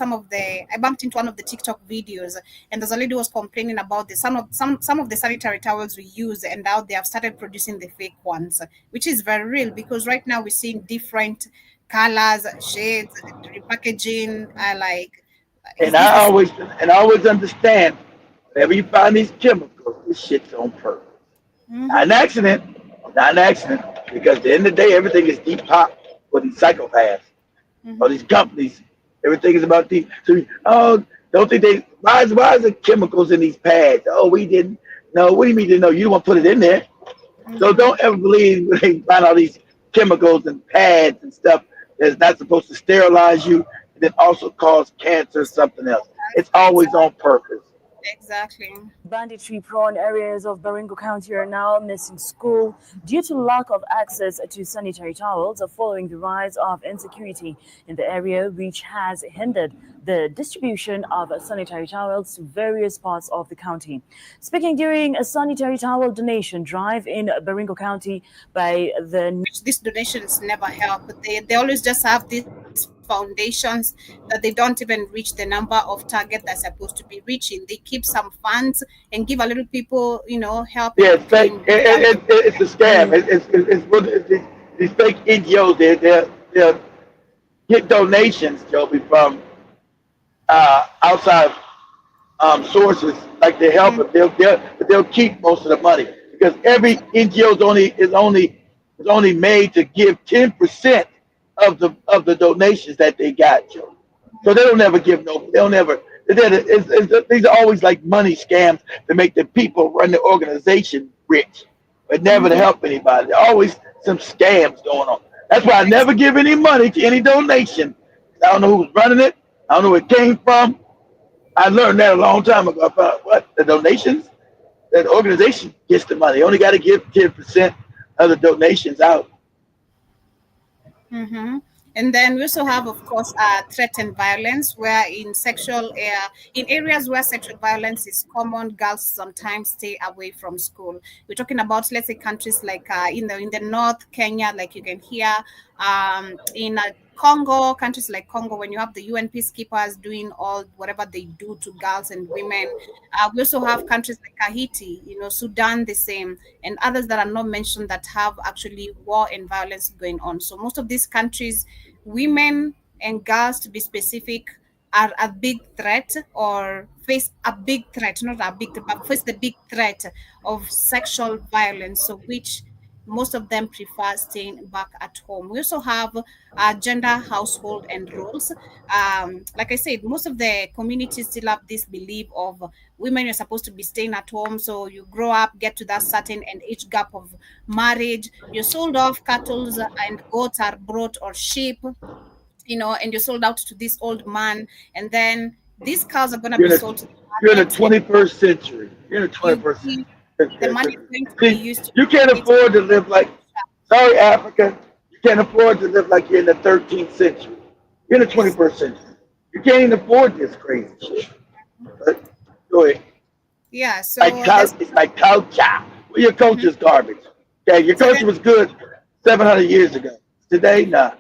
bumped into one of the TikTok videos, and there's a lady who was complaining about some of the sanitary towels we use, and now they have started producing the fake ones, which is very real, because right now we're seeing different colors, shades, repackaging. Is And this I the always and I always understand whenever you find these chemicals, this shit's on purpose. Not an accident. Not an accident. Because at the end of the day, everything is deep pop for these psychopaths or these companies. Everything is about these. So, don't think they. Why is the chemicals in these pads? Oh, we didn't. No, what do you mean to know? You don't want to put it in there. So don't ever believe when they find all these chemicals and pads and stuff that's not supposed to sterilize you and then also cause cancer or something else. It's always on purpose. Exactly. Banditry-prone areas of Baringo County are now missing school due to lack of access to sanitary towels following the rise of insecurity in the area, which has hindered the distribution of sanitary towels to various parts of the county. Speaking during a sanitary towel donation drive in Baringo County by these donations never help. They always just have these foundations that they don't even reach the number of target they're supposed to be reaching. They keep some funds and give a little people, help. Yeah, it's fake. It's a scam. It's these fake NGOs. They'll get donations, Joby, from outside sources, like they help, but they'll keep most of the money. because every NGO is only made to give 10% of the donations that they got, Joe. So they don't ever give no. They don't ever. These are always like money scams to make the people run the organization rich, but never to help anybody. Always some scams going on. That's why I never give any money to any donation. I don't know who's running it. I don't know where it came from. I learned that a long time ago. I found what the donations. That organization gets the money. They only got to give 10% of the donations out. Mm-hmm. And then we also have, of course, threat and violence, where in areas where sexual violence is common, girls sometimes stay away from school. We're talking about, let's say, countries like in the north, Kenya, like you can hear, in Congo, countries like Congo, when you have the UN peacekeepers doing all whatever they do to girls and women. We also have countries like Haiti, Sudan, the same, and others that are not mentioned that have actually war and violence going on. So most of these countries, women and girls, to be specific, are a big threat, or face a big threat, not a big, but face the big threat of sexual violence, so which most of them prefer staying back at home. We also have gender, household, and roles. Like I said, most of the communities still have this belief of women are supposed to be staying at home. So you grow up, get to that certain and age gap of marriage, you're sold off, cattle and goats are brought, or sheep, and you're sold out to this old man, and then these cows are going to be You're in sold to the you're in the market, and 21st century. You're in the you 21st see the money is century. going to be See, used to you can't create. afford to live like. Sorry, Africa. You can't afford to live like you're in the 13th century. You're in the 21st century. You can't even afford this crazy shit. But go ahead. Yeah, Like so there's it's like culture. Well, your culture's garbage. Okay, your so culture was good 700 years ago. Today, nah.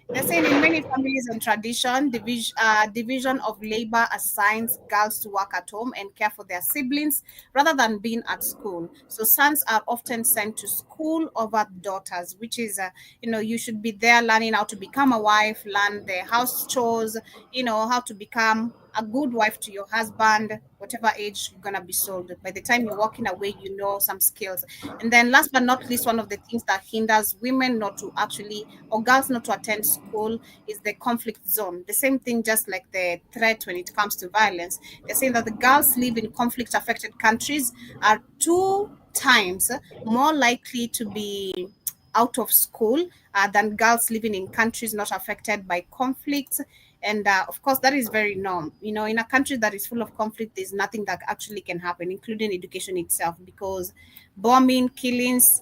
they're saying in many families and tradition, division of labor assigns girls to work at home and care for their siblings rather than being at school. So sons are often sent to school over daughters, which is, you should be there learning how to become a wife, learn the house chores, how to become a good wife to your husband, whatever age you're gonna be sold. By the time you're walking away, you know some skills. And then last but not least, one of the things that hinders women not to actually, or girls not to attend school, is the conflict zone. The same thing, just like the threat when it comes to violence. They're saying that the girls live in conflict affected countries are 2 times more likely to be out of school than girls living in countries not affected by conflicts. And of course, that is very norm. In a country that is full of conflict, there's nothing that actually can happen, including education itself, because bombing, killings,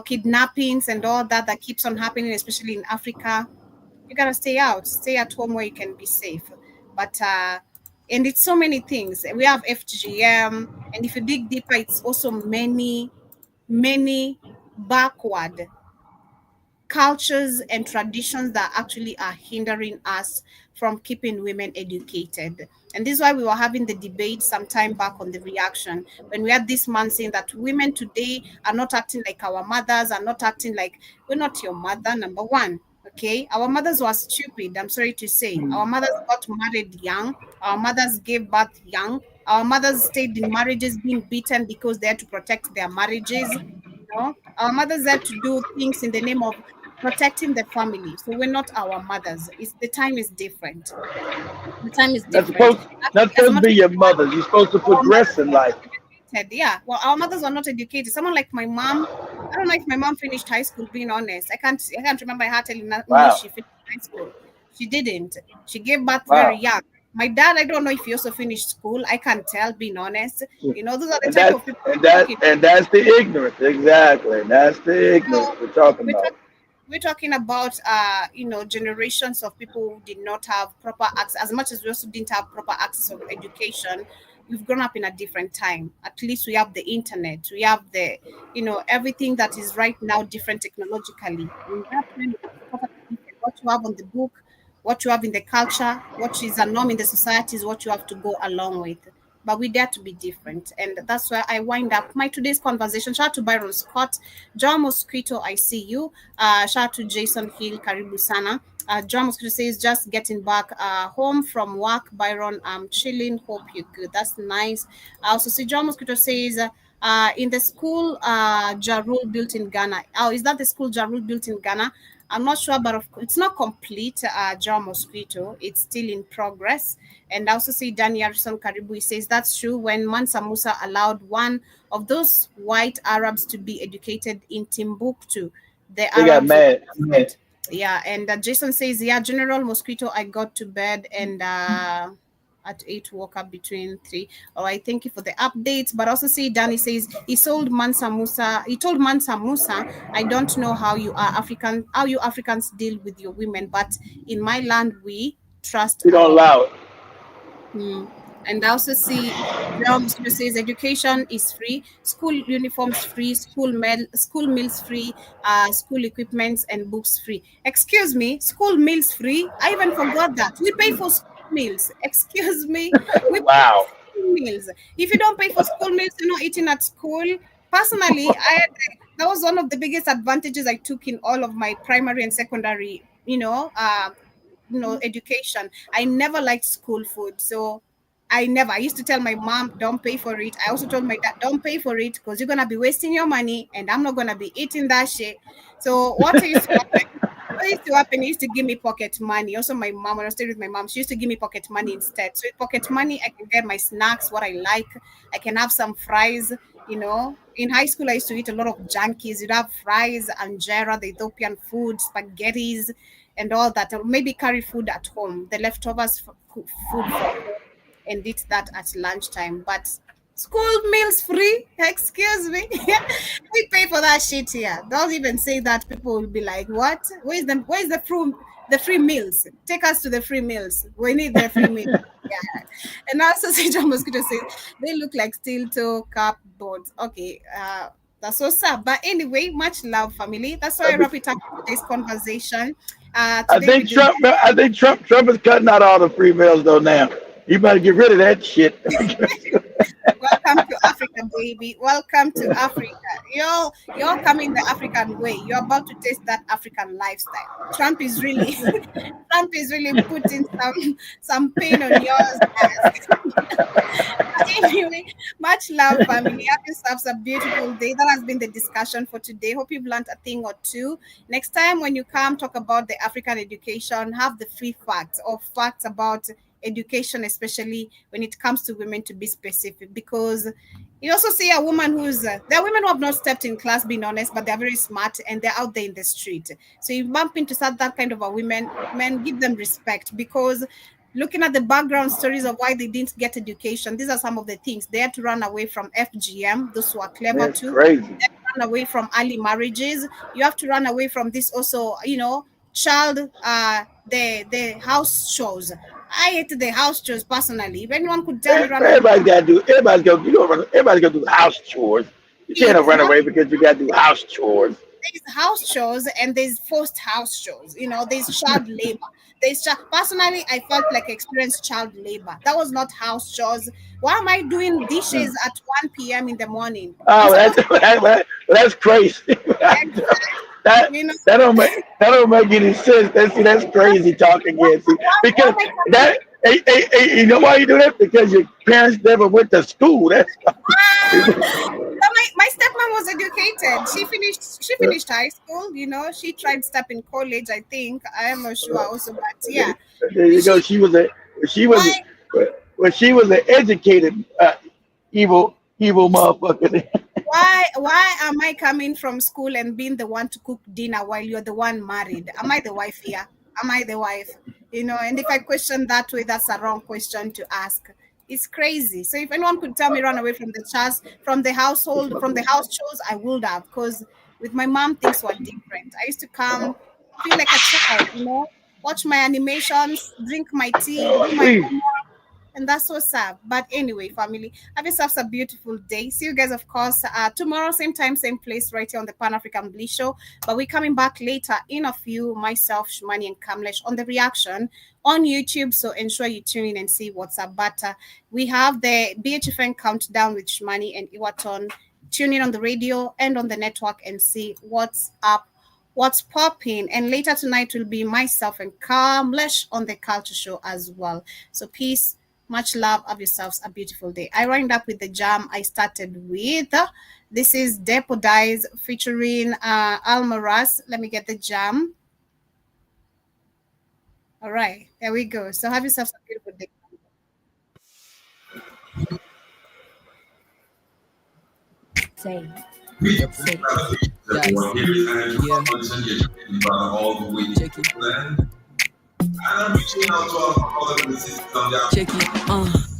kidnappings, and all that keeps on happening, especially in Africa. You gotta stay at home where you can be safe. But and it's so many things. We have FGM, and if you dig deeper, it's also many, many backward cultures and traditions that actually are hindering us from keeping women educated. And this is why we were having the debate some time back on the reaction, when we had this man saying that women today are not acting like our mothers, are not acting like, we're not your mother, number one. Okay, our mothers were stupid. I'm sorry to say. Our mothers got married young. Our mothers gave birth young. Our mothers stayed in marriages being beaten because they had to protect their marriages. Our mothers had to do things in the name of protecting the family. So we're not our mothers. It's the time is different. The time is That's different. supposed not As supposed to much be as your mother. You're supposed to our progress mothers in were life. not educated, yeah. Well, our mothers were not educated. Someone like my mom, I don't know if my mom finished high school. Being honest, I can't remember her telling me Wow, she finished high school. She didn't. She gave birth very wow. young. My dad, I don't know if he also finished school. I can't tell. Being honest, those are the And type that of people and we're that talking. and that's the ignorance. Exactly. That's the ignorance So we're talking we're about. we're talking about generations of people who did not have proper access. As much as we also didn't have proper access of education, we've grown up in a different time. At least we have the internet, we have the everything that is right now different technologically. In that time it was totally different. What you have on the book, what you have in the culture, what is a norm in the society is what you have to go along with. But we dare to be different. And that's where I wind up my today's conversation. Shout out to Byron Scott, John Mosquito, I see you. Shout out to Jason Hill, Karibu Sana. John Mosquito says, just getting back home from work. Byron, I'm chilling. Hope you're good. That's nice. I also see John Mosquito says, in the school Jarul built in Ghana. Oh, is that the school Jarul built in Ghana? I'm not sure, but it's not complete. Jar Mosquito, it's still in progress. And I also see Danny Harrison Karibu. He says that's true. When Mansa Musa allowed one of those white Arabs to be educated in Timbuktu, the They got Arabs were mad. upset. Yeah, and Jason says, yeah, General Mosquito, I got to bed and at 8 woke up between 3. All right, thank you for the updates. But also see Danny says he told Mansa Musa, I don't know how you Africans deal with your women, but in my land we trust We don't our allow it. And I also see Jerome says education is free, school uniforms free, school meals free, school equipments and books free. Excuse me, school meals free? I even forgot that. We pay for school meals. Excuse me. We pay for Wow. school meals. If you don't pay for school meals, you're not eating at school. Personally, that was one of the biggest advantages I took in all of my primary and secondary, education. I never liked school food. So I used to tell my mom, don't pay for it. I also told my dad, don't pay for it because you're gonna be wasting your money and I'm not gonna be eating that shit. So what used to give me pocket money. Also, my mom, when I stayed with my mom, she used to give me pocket money instead. So with pocket money, I can get my snacks, what I like. I can have some fries. In high school, I used to eat a lot of junkies. You'd have fries, injera, the Ethiopian food, spaghettis, and all that. Or maybe carry food at home, the leftovers food from home, and eat that at lunchtime. But school meals free? Excuse me. We pay for that shit here. Don't even say that. People will be like, what? Where's the free meals? Take us to the free meals. We need the free meals. Yeah. And also John Mosquito says they look like steel toe cupboards. Okay. That's so sad. But anyway, much love, family. That's why I wrap it up for today's conversation. Today we do I think Trump is cutting out all the free meals though now. You better get rid of that shit. Welcome to Africa, baby. Welcome to Africa. You're coming the African way. You're about to taste that African lifestyle. Trump is really Trump is really putting some pain on yours. Anyway, much love, family. Have yourselves a beautiful day. That has been the discussion for today. Hope you've learned a thing or two. Next time, when you come talk about the African education, have the free facts or facts about education, especially when it comes to women, to be specific, because you also see a woman there are women who have not stepped in class, being honest, but they're very smart and they're out there in the street. So you bump into that kind of a women, men, give them respect, because looking at the background stories of why they didn't get education, these are some of the things. They had to run away from FGM, those who are clever That's too. crazy. They had to run away from early marriages. You have to run away from this also, child, the house chores. I hate the house chores personally. If anyone could tell me run away Everybody's from got to do. Everybody's got to do house chores. You can't kids, run not away because you got to do house chores. there's house chores and there's forced house chores. There's child labor. Personally, I felt like I experienced child labor. That was not house chores. Why am I doing dishes at 1 p.m. in the morning? I'm Oh, supposed to that's crazy. that you know that don't make any sense. That's crazy talking again. See, why because am I coming? that you know why you do that? Because your parents never went to school. That's So my stepmom was educated. She finished high school. She tried step in college. I think I am not sure also, but yeah, there you go. she She was why she was an educated evil motherfucker. why am I coming from school and being the one to cook dinner while you're the one married? Am I the wife here? Am I the wife? And if I question that way, that's a wrong question to ask. It's crazy. So if anyone could tell me run away from the chores, from the household, from the house chores, I would have, because with my mom things were different. I used to come, feel like a child, watch my animations, drink my tea, do my Please. homework, and that's what's up. But anyway, family, have yourselves a beautiful day. See you guys, of course, tomorrow, same time, same place, right here on the Pan African Bliss Show. But we're coming back later in a few, myself, Shumani, and Kamlesh on the reaction on YouTube. So ensure you tune in and see what's up. But we have the BHFN countdown with Shumani and Iwaton. Tune in on the radio and on the network and see what's up, what's popping. And later tonight will be myself and Kamlesh on the Culture Show as well. So peace. Much love. Have yourselves a beautiful day. I round up with the jam I started with. This is Depo Dies featuring Almaraz. Let me get the jam. All right, there we go. So have yourselves a beautiful day. Say. Check it.